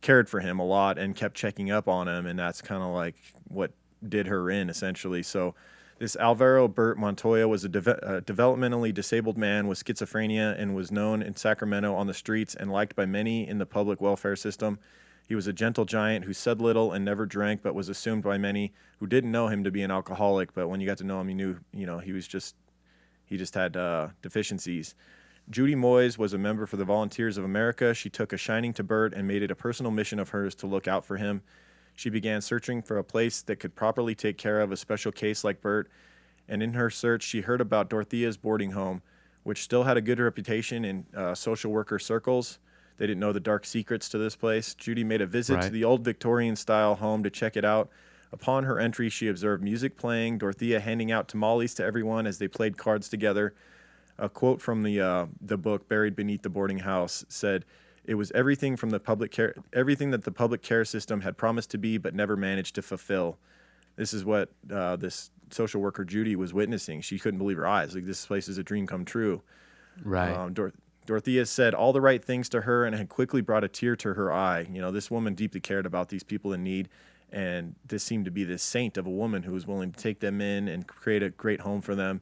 cared for him a lot and kept checking up on him, and that's kind of like what did her in, essentially. So this Alvaro Bert Montoya was a developmentally disabled man with schizophrenia and was known in Sacramento on the streets and liked by many in the public welfare system. He was a gentle giant who said little and never drank, but was assumed by many who didn't know him to be an alcoholic. But when you got to know him, you knew, he just had deficiencies. Judy Moyes was a member for the Volunteers of America. She took a shining to Bert and made it a personal mission of hers to look out for him. She began searching for a place that could properly take care of a special case like Bert, and in her search, she heard about Dorothea's boarding home, which still had a good reputation in social worker circles. They didn't know the dark secrets to this place. Judy made a visit to the old Victorian-style home to check it out. Upon her entry, she observed music playing, Dorothea handing out tamales to everyone as they played cards together. A quote from the book, Buried Beneath the Boarding House, said, "It was everything that the public care system had promised to be but never managed to fulfill." This is what this social worker Judy was witnessing. She couldn't believe her eyes. Like, this place is a dream come true. Right. Dorothea said all the right things to her and had quickly brought a tear to her eye. This woman deeply cared about these people in need, and this seemed to be this saint of a woman who was willing to take them in and create a great home for them.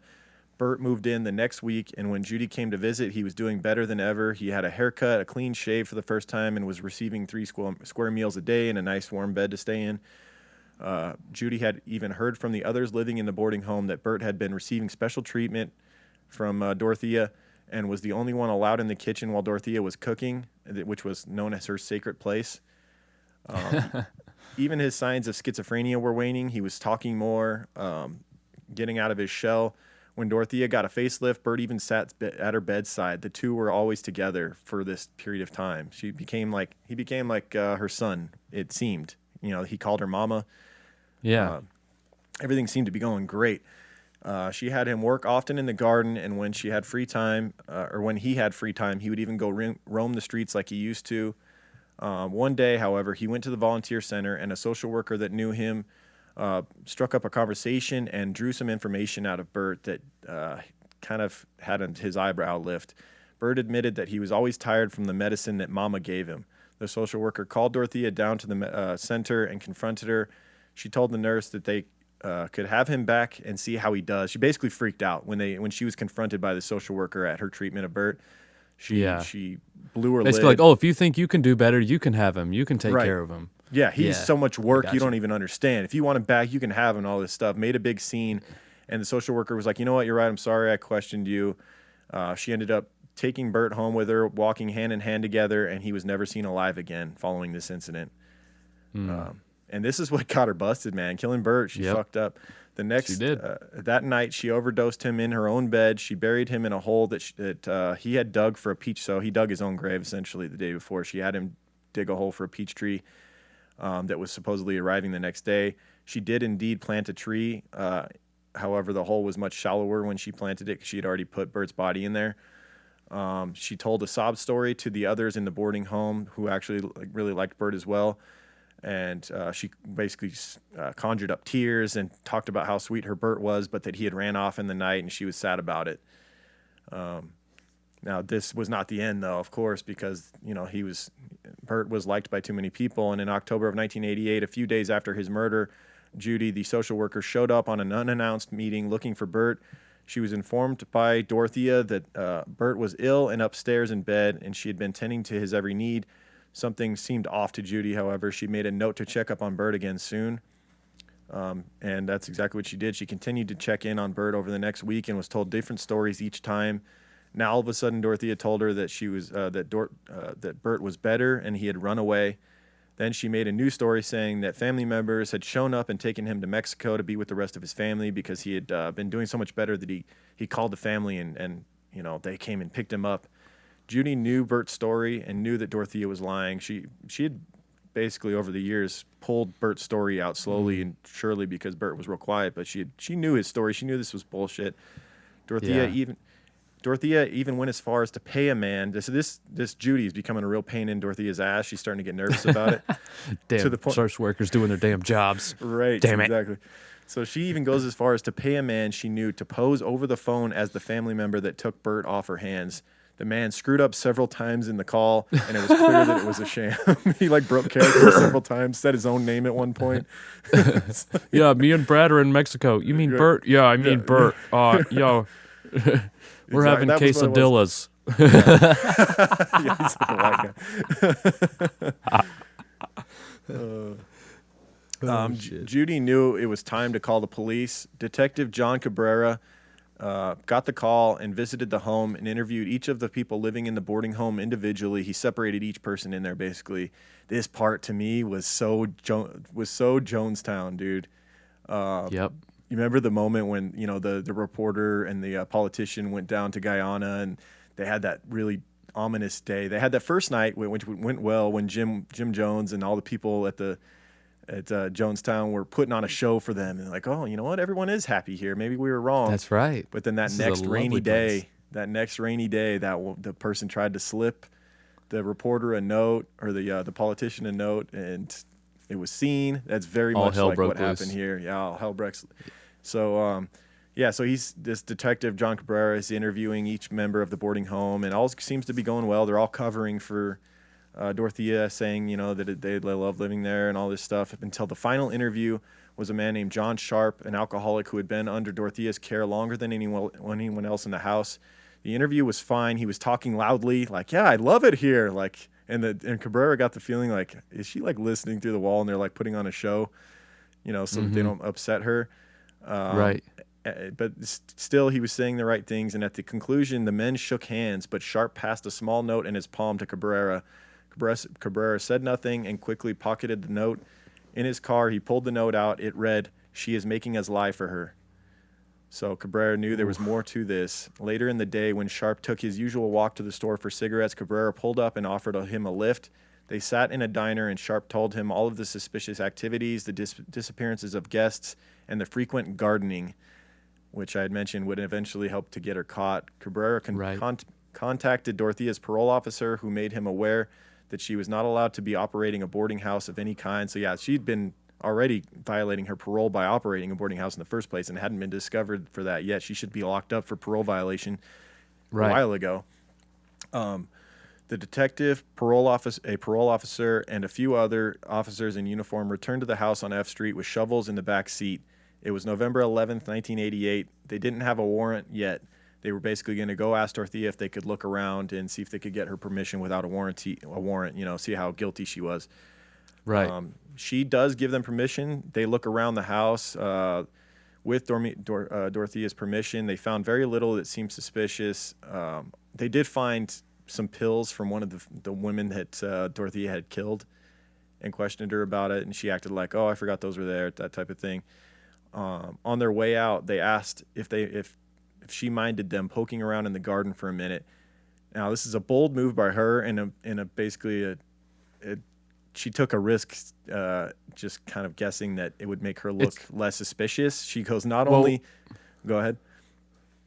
Bert moved in the next week, and when Judy came to visit, he was doing better than ever. He had a haircut, a clean shave for the first time, and was receiving 3 square meals a day and a nice warm bed to stay in. Judy had even heard from the others living in the boarding home that Bert had been receiving special treatment from Dorothea and was the only one allowed in the kitchen while Dorothea was cooking, which was known as her sacred place. Even his signs of schizophrenia were waning. He was talking more, getting out of his shell. When Dorothea got a facelift, Bert even sat at her bedside. The two were always together for this period of time. He became like her son, it seemed. He called her mama. Yeah. Everything seemed to be going great. She had him work often in the garden, and when she had free time, or when he had free time, he would even go roam the streets like he used to. One day, however, he went to the volunteer center, and a social worker that knew him struck up a conversation and drew some information out of Bert that kind of had his eyebrow lift. Bert admitted that he was always tired from the medicine that Mama gave him. The social worker called Dorothea down to the center and confronted her. She told the nurse that they could have him back and see how he does. She basically freaked out when she was confronted by the social worker at her treatment of Bert. She blew her basically lid. like, if you think you can do better, you can have him. You can take care of him. Yeah, he's so much work you don't even understand. If you want him back, you can have him and all this stuff. Made a big scene, and the social worker was like, you know what, you're right, I'm sorry I questioned you. She ended up taking Bert home with her, walking hand in hand together, and he was never seen alive again following this incident. And this is what got her busted, man. Killing Bert, she fucked up. That night, she overdosed him in her own bed. She buried him in a hole that he had dug for a peach. So he dug his own grave, essentially, the day before. She had him dig a hole for a peach tree that was supposedly arriving the next day. She did indeed plant a tree. However, the hole was much shallower when she planted it because she had already put Bert's body in there. She told a sob story to the others in the boarding home who actually really liked Bert as well. And she basically conjured up tears and talked about how sweet her Bert was, but that he had ran off in the night and she was sad about it. Now, this was not the end, though, of course, because Bert was liked by too many people. And in October of 1988, a few days after his murder, Judy, the social worker, showed up on an unannounced meeting looking for Bert. She was informed by Dorothea that Bert was ill and upstairs in bed, and she had been tending to his every need. Something seemed off to Judy, however. She made a note to check up on Bert again soon. And that's exactly what she did. She continued to check in on Bert over the next week and was told different stories each time. Now, all of a sudden, Dorothea told her that that Bert was better and he had run away. Then she made a new story saying that family members had shown up and taken him to Mexico to be with the rest of his family because he had been doing so much better that he called the family and they came and picked him up. Judy knew Bert's story and knew that Dorothea was lying. She had basically over the years pulled Bert's story out slowly and surely because Bert was real quiet, but she knew his story. She knew this was bullshit. Dorothea even went as far as to pay a man. This Judy is becoming a real pain in Dorothea's ass. She's starting to get nervous about it. Damn, to the point, social workers doing their damn jobs. Right. Damn it. Exactly. So she even goes as far as to pay a man she knew to pose over the phone as the family member that took Bert off her hands. The man screwed up several times in the call, and it was clear that it was a sham. He broke character several times, said his own name at one point. Yeah, me and Brad are in Mexico. You mean Bert? Yeah, I mean Bert. Yo, we're having quesadillas. Yeah, he's like a white guy. Judy knew it was time to call the police. Detective John Cabrera got the call and visited the home and interviewed each of the people living in the boarding home individually. He separated each person in there, basically. This part, to me, was so Jonestown, dude. Yep. You remember the moment when, the reporter and the politician went down to Guyana and they had that really ominous day. They had that first night, which went well, when Jim Jones and all the people at Jonestown were putting on a show for them. And like, oh, you know what? Everyone is happy here. Maybe we were wrong. That's right. But then the next rainy day, the person tried to slip the reporter a note or the politician a note, and it was seen. That's very much like what happened here. Yeah, all hell breaks. So, so this detective, John Cabrera, is interviewing each member of the boarding home, and all seems to be going well. They're all covering for Dorothea saying, that they love living there and all this stuff, until the final interview was a man named John Sharp, an alcoholic who had been under Dorothea's care longer than anyone else in the house. The interview was fine. He was talking loudly, like, yeah, I love it here. Like, and Cabrera got the feeling like, is she like listening through the wall and they're like putting on a show, so that they don't upset her. Right. But still, he was saying the right things. And at the conclusion, the men shook hands, but Sharp passed a small note in his palm to Cabrera. Cabrera said nothing and quickly pocketed the note. In his car, he pulled the note out. It read, "She is making us lie for her." So Cabrera knew there was more to this. Later in the day, when Sharp took his usual walk to the store for cigarettes, Cabrera pulled up and offered him a lift. They sat in a diner, and Sharp told him all of the suspicious activities, the disappearances of guests, and the frequent gardening, which I had mentioned would eventually help to get her caught. Cabrera contacted Dorothea's parole officer, who made him aware that she was not allowed to be operating a boarding house of any kind. So, yeah, she'd been already violating her parole by operating a boarding house in the first place and hadn't been discovered for that yet. She should be locked up for parole violation a while ago. The detective, a parole officer, and a few other officers in uniform returned to the house on F Street with shovels in the back seat. It was November 11th, 1988. They didn't have a warrant yet. They were basically going to go ask Dorothea if they could look around and see if they could get her permission without a warrant, see how guilty she was. Right. She does give them permission. They look around the house with Dorothea's permission. They found very little that seemed suspicious. They did find some pills from one of the women that Dorothea had killed and questioned her about it, and she acted like, oh, I forgot those were there, that type of thing. On their way out, they asked if she minded them poking around in the garden for a minute. Now, this is a bold move by her, and she took a risk, just kind of guessing that it would make her look less suspicious. She goes, go ahead.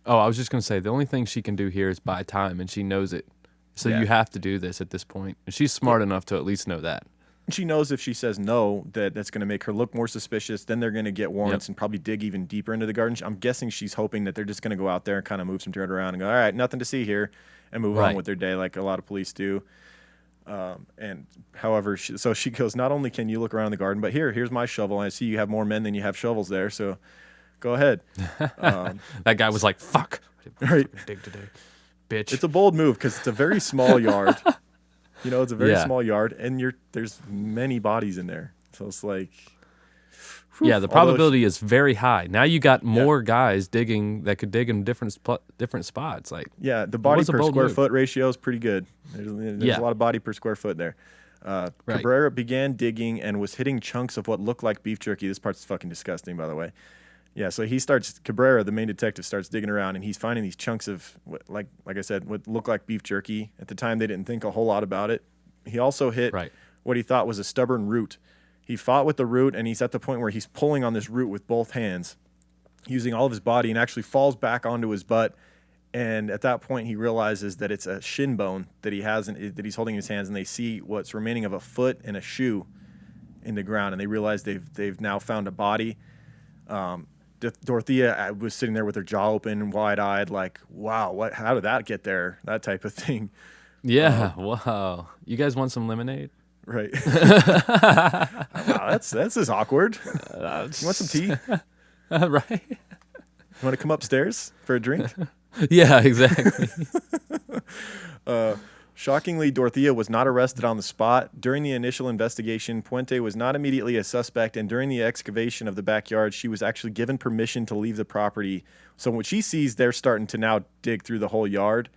Oh, I was just going to say, the only thing she can do here is buy time, and she knows it. So you have to do this at this point. And she's smart enough to at least know that. She knows if she says no, that's going to make her look more suspicious. Then they're going to get warrants and probably dig even deeper into the garden. I'm guessing she's hoping that they're just going to go out there and kind of move some dirt around and go, all right, nothing to see here, and move on with their day like a lot of police do. And however, she goes, not only can you look around the garden, but here's my shovel. I see you have more men than you have shovels there, so go ahead. That guy was like, fuck. Right. Dig today, bitch. It's a bold move because it's a very small yard. It's a very small yard, and there's many bodies in there. So it's like... the probability is very high. Now you got more guys digging that could dig in different spots. Like, the body per square foot ratio is pretty good. There's a lot of body per square foot there. Cabrera began digging and was hitting chunks of what looked like beef jerky. This part's fucking disgusting, by the way. Yeah, so Cabrera, the main detective, starts digging around, and he's finding these chunks of, like I said, what looked like beef jerky. At the time, they didn't think a whole lot about it. He also hit what he thought was a stubborn root. He fought with the root, and he's at the point where he's pulling on this root with both hands, using all of his body, and actually falls back onto his butt. And at that point, he realizes that it's a shin bone that he has, that he's holding in his hands, and they see what's remaining of a foot and a shoe in the ground, and they realize they've now found a body. Dorothea was sitting there with her jaw open, wide-eyed, like, wow, how did that get there? That type of thing. Yeah, wow. You guys want some lemonade? Right. Wow, that's just awkward. You want some tea? Right. You want to come upstairs for a drink? Yeah, exactly. Shockingly, Dorothea was not arrested on the spot. During the initial investigation, Puente was not immediately a suspect, and during the excavation of the backyard, she was actually given permission to leave the property. So when she sees they're starting to now dig through the whole yard,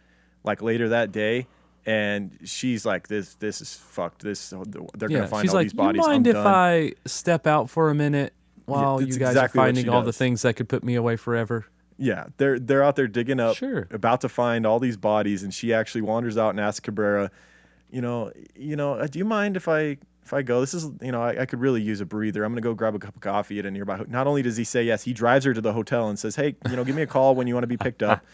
like later that day, and she's like, this is fucked. They're going to find all these bodies. You mind if I step out for a minute while you guys are finding all the things that could put me away forever? Yeah, they're out there digging up, about to find all these bodies, and she actually wanders out and asks Cabrera, do you mind if I go? This is, I could really use a breather. I'm going to go grab a cup of coffee at a nearby. Not only does he say yes, he drives her to the hotel and says, hey, give me a call when you want to be picked up.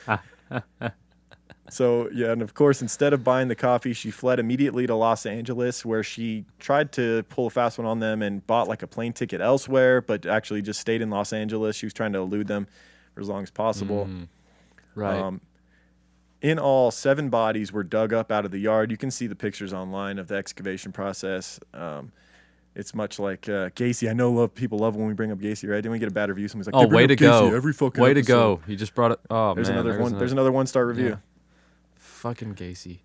So, and of course, instead of buying the coffee, she fled immediately to Los Angeles, where she tried to pull a fast one on them and bought like a plane ticket elsewhere, but actually just stayed in Los Angeles. She was trying to elude them for as long as possible. Right. In all, 7 bodies were dug up out of the yard. You can see the pictures online of the excavation process. It's much like Gacy. I know people love when we bring up Gacy, right? Didn't we get a bad review? Someone's like, "Oh, way to go! Every fucking way to episode. go! He just brought it. Oh there's man, another one. There's another 1-star review. Yeah. Fucking Gacy.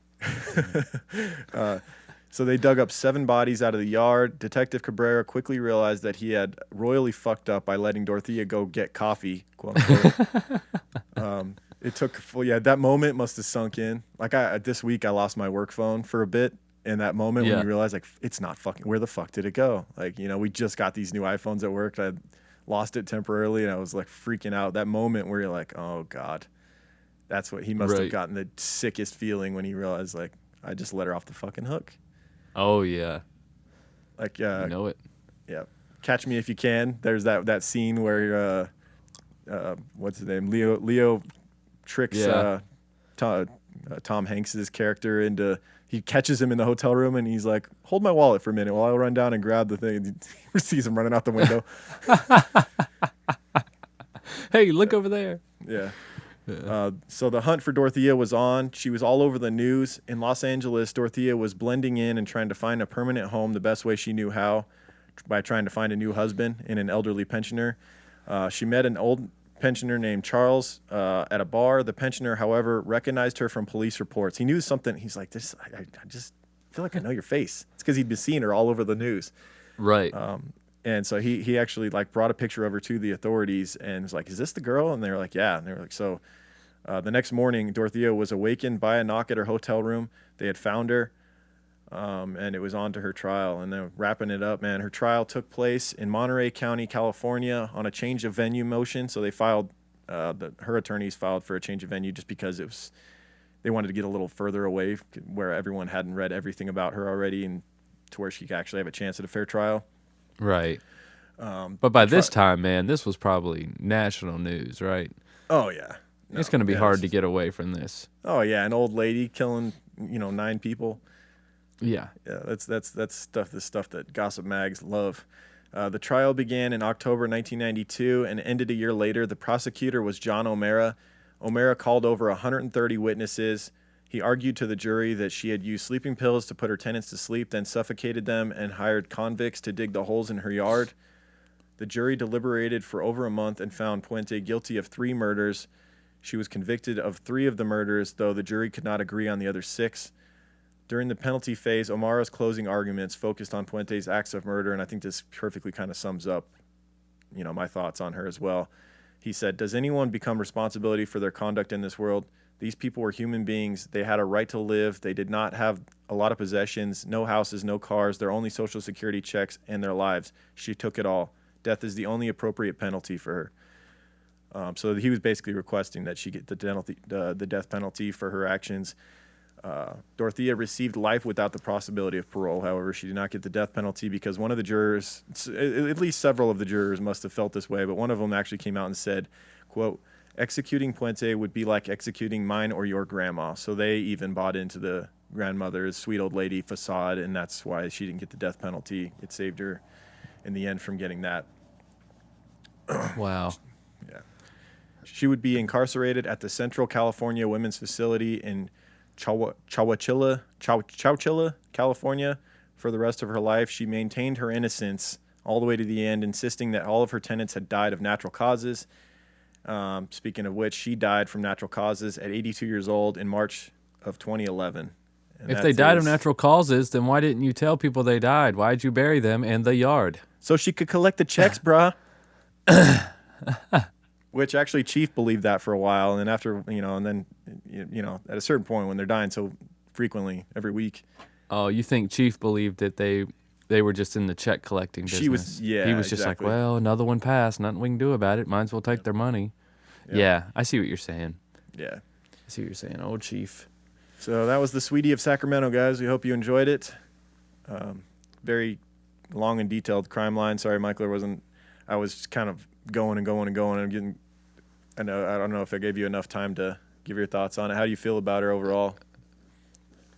So they dug up 7 bodies out of the yard. Detective Cabrera quickly realized that he had royally fucked up by letting Dorothea go get coffee, quote unquote. It took that moment must have sunk in. Like this week I lost my work phone for a bit. In that moment when you realize like it's not fucking, where the fuck did it go? Like, we just got these new iPhones at work. I lost it temporarily and I was like freaking out. That moment where you're like, oh God, that's what he must have gotten, the sickest feeling when he realized like I just let her off the fucking hook. Oh yeah. Like you know it. Yeah. Catch Me If You Can. There's that scene where what's his name? Leo tricks Tom Hanks's character into, he catches him in the hotel room and he's like, hold my wallet for a minute while I run down and grab the thing. He sees him running out the window. Hey, look over there. Yeah. So the hunt for Dorothea was on. She was all over the news. In Los Angeles, Dorothea was blending in and trying to find a permanent home the best way she knew how, by trying to find a new husband in an elderly pensioner. She met an old pensioner named Charles at a bar. The pensioner, however, recognized her from police reports. He knew something. He's like, I just feel like I know your face. It's because he'd been seeing her all over the news. Right. And so he actually like brought a picture of her to the authorities and was like, is this the girl? And they were like, yeah. And they were like, so the next morning, Dorothea was awakened by a knock at her hotel room. They had found her, and it was on to her trial. And then wrapping it up, man, her trial took place in Monterey County, California on a change of venue motion. So they filed, her attorneys filed for a change of venue just because they wanted to get a little further away where everyone hadn't read everything about her already and to where she could actually have a chance at a fair trial. Right. But by this time, man, this was probably national news, right? Oh, yeah. No, it's going to be hard to get away from this. Oh, yeah. An old lady killing, 9 people. Yeah. Yeah, that's stuff. The stuff that gossip mags love. The trial began in October 1992 and ended a year later. The prosecutor was John O'Mara. O'Mara called over 130 witnesses. He argued to the jury that she had used sleeping pills to put her tenants to sleep, then suffocated them and hired convicts to dig the holes in her yard. The jury deliberated for over a month and found Puente guilty of 3 murders. She was convicted of 3 of the murders, though the jury could not agree on the other 6. During the penalty phase, O'Mara's closing arguments focused on Puente's acts of murder, and I think this perfectly kind of sums up, my thoughts on her as well. He said, "Does anyone become responsibility for their conduct in this world? These people were human beings. They had a right to live. They did not have a lot of possessions, no houses, no cars, their only social security checks, and their lives. She took it all. Death is the only appropriate penalty for her." So he was basically requesting that she get the death penalty for her actions. Dorothea received life without the possibility of parole. However, she did not get the death penalty because one of the jurors, at least several of the jurors must have felt this way, but one of them actually came out and said, quote, "Executing Puente would be like executing mine or your grandma." So they even bought into the grandmother's sweet old lady facade, and that's why she didn't get the death penalty. It saved her in the end from getting that. Wow. Yeah. She would be incarcerated at the Central California Women's Facility in Chowchilla, California for the rest of her life. She maintained her innocence all the way to the end, insisting that all of her tenants had died of natural causes. Speaking of which, she died from natural causes at 82 years old in March of 2011. And if they died of natural causes, then why didn't you tell people they died? Why'd you bury them in the yard? So she could collect the checks, bruh. Which actually Chief believed that for a while, and then after, and then, at a certain point when they're dying so frequently every week. Oh, you think Chief believed that they were just in the check collecting business? He was just like, well, another one passed, nothing we can do about it. Might as well take their money. Yeah, I see what you're saying. Yeah. I see what you're saying. Old Chief. So that was the Sweetie of Sacramento, guys. We hope you enjoyed it. Very long and detailed crime line. Sorry, Michael, I was kind of going and getting. I don't know if I gave you enough time to give your thoughts on it. How do you feel about her overall?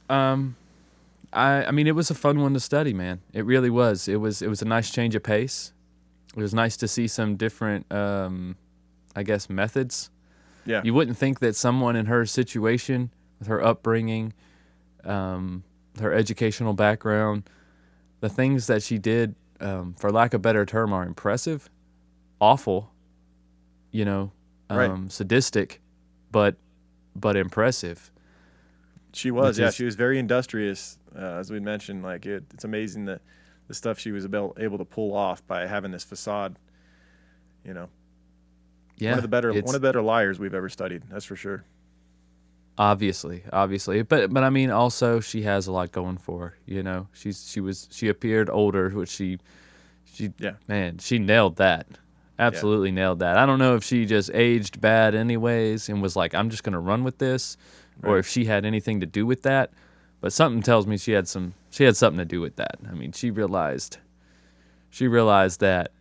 I mean, it was a fun one to study, man. It really was. It was a nice change of pace. It was nice to see some different, methods Yeah. You wouldn't think that someone in her situation, with her upbringing, her educational background, the things that she did, for lack of a better term, are impressive, awful, sadistic, but impressive. She was, yeah. She was very industrious, as we mentioned. Like it's amazing that the stuff she was able to pull off by having this facade. Yeah, one of the better liars we've ever studied. That's for sure. Obviously, but I mean, also she has a lot going for her. She appeared older, which she nailed that. Absolutely nailed that. I don't know if she just aged bad anyways and was like, I'm just gonna run with this, or if she had anything to do with that. But something tells me she had something to do with that. I mean, she realized that.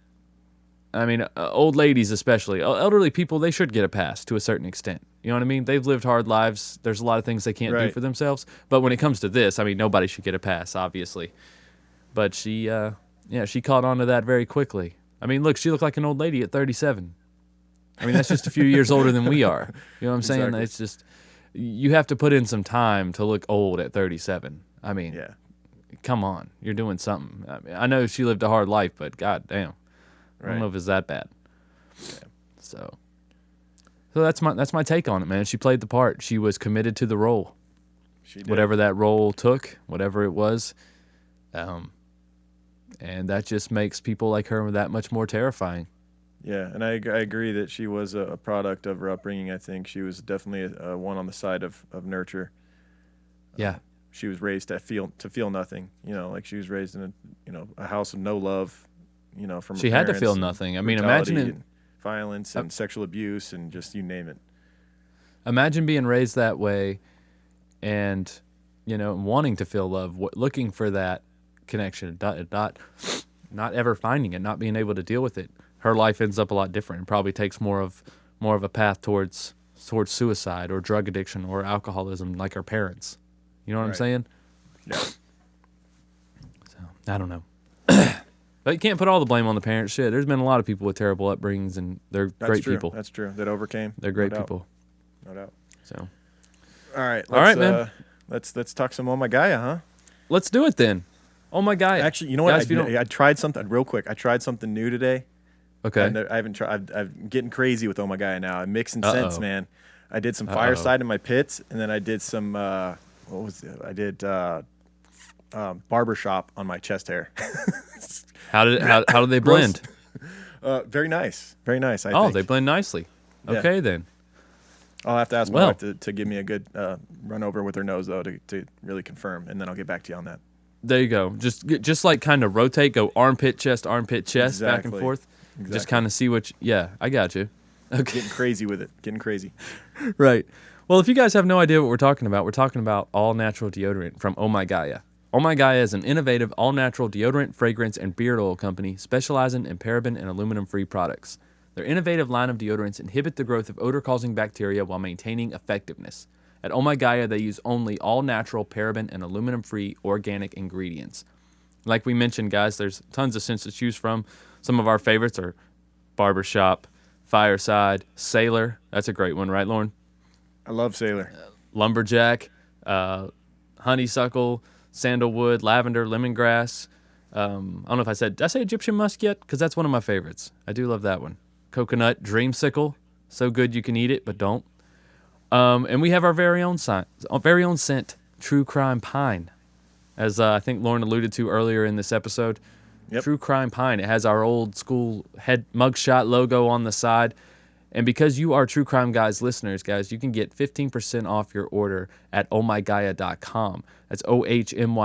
I mean, old ladies especially, elderly people, they should get a pass to a certain extent. You know what I mean? They've lived hard lives. There's a lot of things they can't do for themselves. But when it comes to this, I mean, nobody should get a pass, obviously. But she caught on to that very quickly. I mean, look, she looked like an old lady at 37. I mean, that's just a few years older than we are. You know what I'm saying? Exactly. It's just, you have to put in some time to look old at 37. I mean, come on. You're doing something. I mean, I know she lived a hard life, but god damn. I don't know if it's that bad. Yeah. So that's my take on it, man. She played the part. She was committed to the role. She did. Whatever that role took, whatever it was. And that just makes people like her that much more terrifying. Yeah, and I agree that she was a product of her upbringing. I think she was definitely one on the side of nurture. Yeah. She was raised to feel nothing. Like she was raised in a house of no love. From she had to feel nothing. I mean, imagine it, violence and sexual abuse and just you name it. Imagine being raised that way, and wanting to feel love, looking for that connection, not ever finding it, not being able to deal with it. Her life ends up a lot different. It probably takes more of a path towards suicide or drug addiction or alcoholism, like her parents. You know what I'm saying? Yeah. So I don't know. But you can't put all the blame on the parents. Shit, there's been a lot of people with terrible upbringings, and they're great people. That's true. That overcame. They're great people. No doubt. So, all right, man. Let's talk some Oh My Gaia, huh? Let's do it then. Oh My Gaia. Actually, you know what? I tried something real quick. I tried something new today. Okay. And I haven't tried. I'm getting crazy with Oh My Gaia now. I'm mixing scents, man. I did some Fireside in my pits, and then I did some. What was it? I did barbershop on my chest hair. How did they blend? Very nice. Very nice. I think. They blend nicely. Okay, then. I'll have to ask my wife to give me a good run over with her nose, though, to really confirm, and then I'll get back to you on that. There you go. Just like kind of rotate, go armpit, chest, exactly. back and forth. Exactly. Just kind of see yeah, I got you. Okay. Getting crazy with it. Getting crazy. Right. Well, if you guys have no idea what we're talking about all-natural deodorant from Oh My Gaia. Oh My Gaia is an innovative all-natural deodorant, fragrance, and beard oil company specializing in paraben and aluminum-free products. Their innovative line of deodorants inhibit the growth of odor-causing bacteria while maintaining effectiveness. At Oh My Gaia, they use only all-natural, paraben, and aluminum-free organic ingredients. Like we mentioned, guys, there's tons of scents to choose from. Some of our favorites are Barbershop, Fireside, Sailor. That's a great one, right, Lauren? I love Sailor. Lumberjack, Honeysuckle, Sandalwood, Lavender, Lemongrass. I don't know if did I say Egyptian Musk yet? Because that's one of my favorites. I do love that one. Coconut, Dreamsicle. So good you can eat it, but don't. And we have our very own scent, True Crime Pine. As I think Lauren alluded to earlier in this episode. Yep. True Crime Pine. It has our old school head mugshot logo on the side. And because you are True Crime Guys listeners, guys, you can get 15% off your order at ohmygaia.com. That's ohmygaia.com.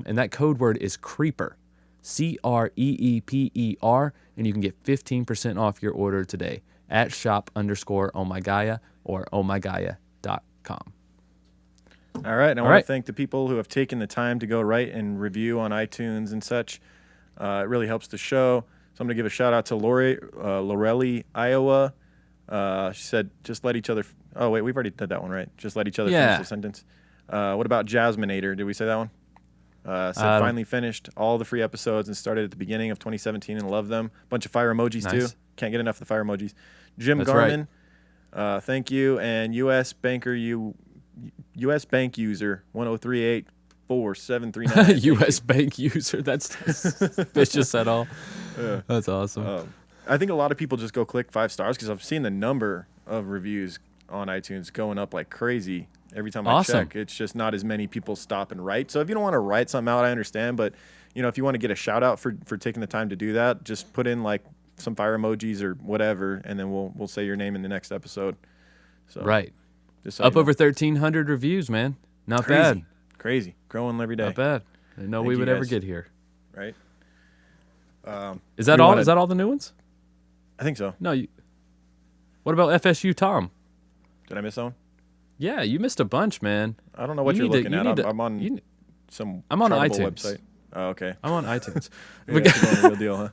And that code word is CREEPER. CREEPER. And you can get 15% off your order today at shop_ohmygaia or ohmygaia.com. All right. And I want to thank the people who have taken the time to go write and review on iTunes and such. It really helps the show. So I'm going to give a shout out to Lorelli, Iowa. She said, just let each other. Oh, wait, we've already did that one, right? Just let each other finish the sentence. What about Jasmineator? Did we say that one? Said finally finished all the free episodes and started at the beginning of 2017 and love them. Bunch of fire emojis too. Can't get enough of the fire emojis. Jim Garman Thank you. And U.S. Bank user 103847399. U.S. Bank user. That's suspicious at all. That's awesome. I think a lot of people just go click 5 stars because I've seen the number of reviews on iTunes going up like crazy every time I check. It's just not as many people stop and write. So if you don't want to write something out, I understand. But, if you want to get a shout out for taking the time to do that, just put in like some fire emojis or whatever, and then we'll say your name in the next episode. So right. Up over 1,300 reviews, man. Not bad. Crazy. Growing every day. Not bad. I didn't know we would ever get here. Right. Is that all? Is that all the new ones? I think so. No. What about FSU Tom? Did I miss one? Yeah, you missed a bunch, man. I don't know what you're looking at. I'm on some iTunes website. Oh, okay. I'm on iTunes. You're going the real deal, huh?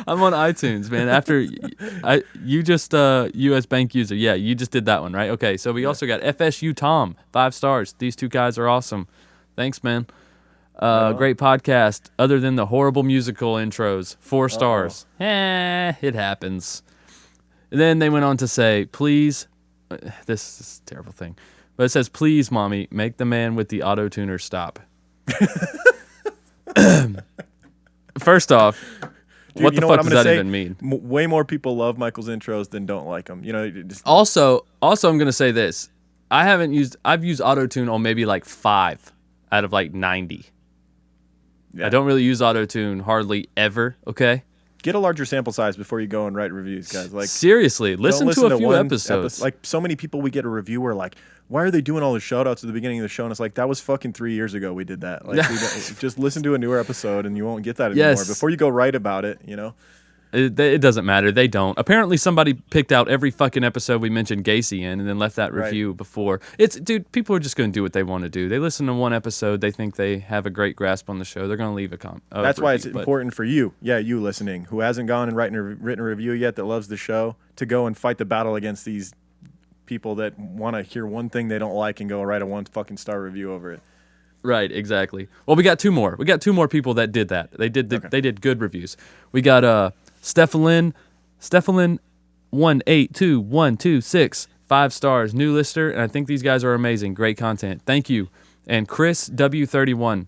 I'm on iTunes, man. After you just U.S. Bank user, yeah, you just did that one, right? Okay, so we also got FSU Tom, 5 stars. These 2 guys are awesome. Thanks, man. Great podcast. Other than the horrible musical intros, 4 stars. It happens. And then they went on to say, please, this is a terrible thing, but it says, please, mommy, make the man with the auto tuner stop. First off. Dude, what the fuck does that even mean? Way more people love Michael's intros than don't like them. Also, I'm gonna say this: I've used autotune on maybe like 5 out of like 90. Yeah. I don't really use autotune hardly ever. Okay. Get a larger sample size before you go and write reviews, guys. Like seriously, listen to a few episodes. Like so many people, we get a review where like, why are they doing all the shout outs at the beginning of the show? And it's like, that was fucking 3 years ago we did that. Like, just listen to a newer episode and you won't get that anymore. Before you go write about it, It doesn't matter. They don't. Apparently somebody picked out every fucking episode we mentioned Gacy in and then left that review before. Dude, people are just going to do what they want to do. They listen to one episode. They think they have a great grasp on the show. They're going to leave a comment. That's why it's important for you. Yeah, you listening, who hasn't gone and written a review yet that loves the show, to go and fight the battle against these people that want to hear one thing they don't like and go write a 1 fucking star review over it. Right, exactly. Well, we got 2 more. We got 2 more people that did that. They did good reviews. We got Stephalin 182126, 5 stars, new lister, and I think these guys are amazing. Great content. Thank you. And Chris W31,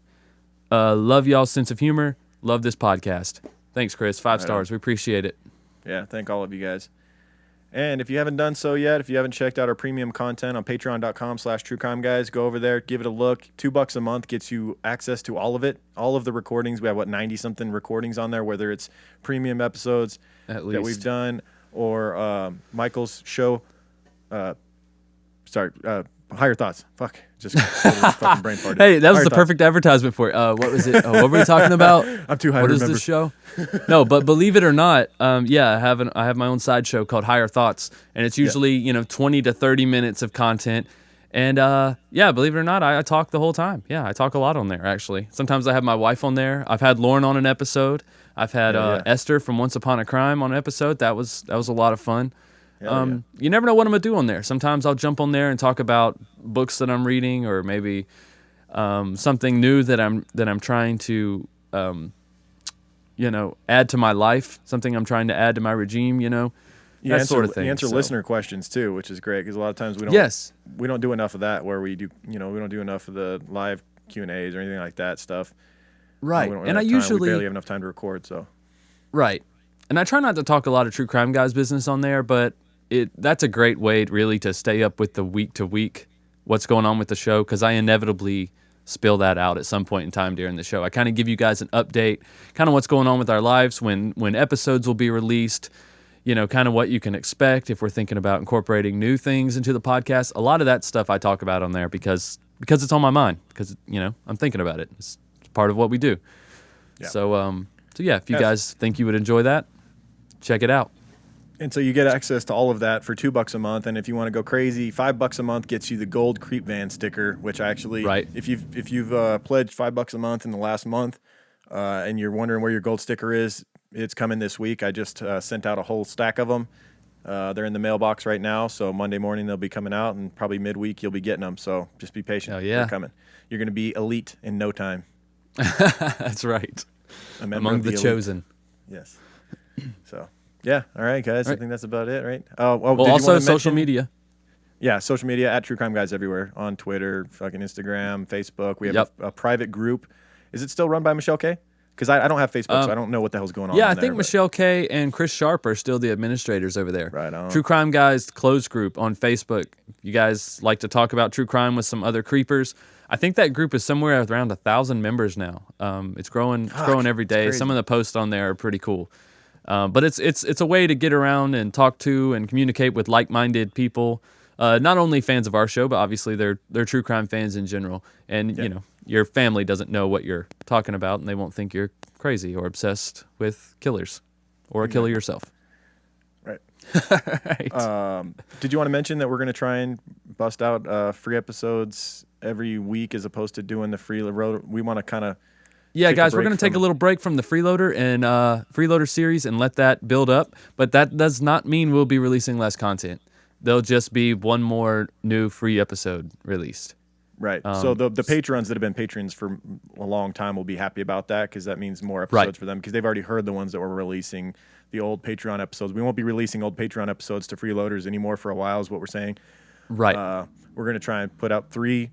love y'all's sense of humor. Love this podcast. Thanks, Chris. 5 stars. We appreciate it. Yeah, thank all of you guys. And if you haven't done so yet, if you haven't checked out our premium content on patreon.com/truecrimeguys, go over there, give it a look. $2 a month gets you access to all of it, all of the recordings. We have 90-something recordings on there, whether it's premium episodes that we've done or Michael's show. Higher Thoughts. Fuck. Just fucking brain farted. Hey, that was the perfect advertisement for it. What was it? What were we talking about? I'm too high to remember. What is this show? No, but believe it or not, I have my own side show called Higher Thoughts, and it's usually 20 to 30 minutes of content. And believe it or not, I talk the whole time. Yeah, I talk a lot on there, actually. Sometimes I have my wife on there. I've had Lauren on an episode. I've had Esther from Once Upon a Crime on an episode. That was a lot of fun. You never know what I'm gonna do on there. Sometimes I'll jump on there and talk about books that I'm reading, or maybe something new that I'm trying to add to my life. Something I'm trying to add to my regime. That sort of thing. You answer listener questions too, which is great because a lot of times we don't do enough of that. Where we do we don't do enough of the live Q&As or anything like that stuff. Right, we barely have enough time to record. So right, and I try not to talk a lot of True Crime Guys business on there, but that's a great way really to stay up with the week to week what's going on with the show, because I inevitably spill that out at some point in time during the show. I kind of give you guys an update, kind of what's going on with our lives, when episodes will be released, kind of what you can expect if we're thinking about incorporating new things into the podcast. A lot of that stuff I talk about on there because it's on my mind, because I'm thinking about it. It's part of what we do. Yeah. So if you guys think you would enjoy that, check it out. And so you get access to all of that for $2 a month, and if you want to go crazy, $5 a month gets you the gold Creep Van sticker, which actually, if you've pledged $5 a month in the last month, and you're wondering where your gold sticker is, it's coming this week. I just sent out a whole stack of them. They're in the mailbox right now, so Monday morning they'll be coming out, and probably midweek you'll be getting them. So just be patient. They're coming. You're going to be elite in no time. That's right. Among the chosen. Yes. So. Yeah. All right, guys. All right. I think that's about it, right? Well, Well, also social media. Yeah, social media at True Crime Guys everywhere on Twitter, fucking Instagram, Facebook. We have a private group. Is it still run by Michelle K? Because I don't have Facebook, so I don't know what the hell's going on. Yeah, I think Michelle K and Chris Sharp are still the administrators over there. Right on. True Crime Guys closed group on Facebook. You guys like to talk about true crime with some other creepers. I think that group is somewhere around 1,000 members now. It's growing. It's growing every day. Some of the posts on there are pretty cool. But it's a way to get around and talk to and communicate with like-minded people. Not only fans of our show, but obviously they're true crime fans in general. And you know, your family doesn't know what you're talking about, and they won't think you're crazy or obsessed with killers or a killer yourself. Right. Right. Did you want to mention that we're going to try and bust out free episodes every week as opposed to doing the freeloader? We want to kind of guys, we're going to take a little break from the freeloader and freeloader series and let that build up. But that does not mean we'll be releasing less content. There'll just be one more new free episode released. Right. So the patrons that have been patrons for a long time will be happy about that because that means more episodes for them because they've already heard the ones that were releasing the old Patreon episodes. We won't be releasing old Patreon episodes to freeloaders anymore for a while is what we're saying. Right. We're going to try and put out 3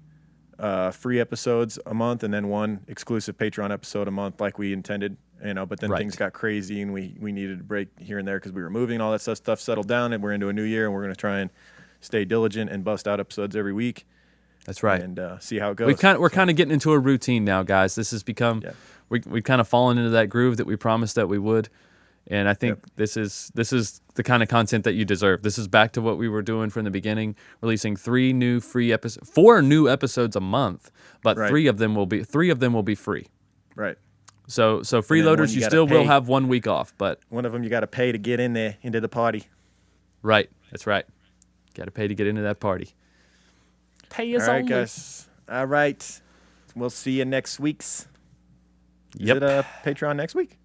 free episodes a month and then 1 exclusive Patreon episode a month like we intended. You know, but then things got crazy and we needed a break here and there because we were moving and all that stuff settled down and we're into a new year and we're going to try and stay diligent and bust out episodes every week. That's right. And see how it goes. We're kind of getting into a routine now, guys. This has become we've kind of fallen into that groove that we promised that we would. And I think this is the kind of content that you deserve. This is back to what we were doing from the beginning, releasing 4 new episodes a month, but 3 of them will be free. Right. So freeloaders, you still will have 1 week off, but one of them you got to pay to get in there into the party. Right. That's right. Got to pay to get into that party. Pay us only. All right, only. guys. All right. We'll see you next week's. Yep. Is it Patreon next week?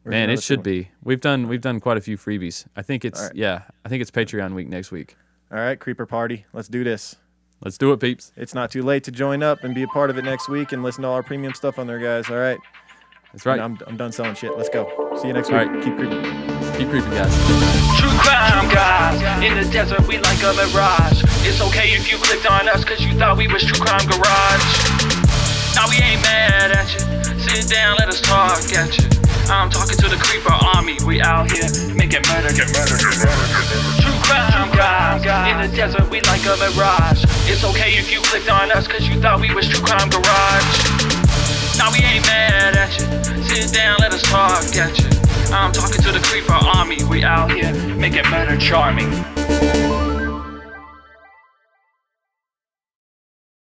Man, it should be. We've done quite a few freebies. I think it's I think it's Patreon week next week. All right, Creeper Party. Let's do this. Let's do it, peeps. It's not too late to join up and be a part of it next week and listen to all our premium stuff on there, guys. All right. That's right. I'm done selling shit. Let's go. See you next week. All right. Keep creeping. Keep creeping, guys. True crime guys, in the desert we like a mirage. It's okay if you clicked on us cause you thought we was True Crime Garage. Now we ain't mad at you, sit down, let us talk at you. I'm talking to the Creeper Army, we out here making murder, get murder. True crime guys, in the desert we like a mirage. It's okay if you clicked on us cause you thought we was True Crime Garage. Now we ain't mad at you, sit down, let us talk at you. I'm talking to the Creeper Army, we out here making murder charming.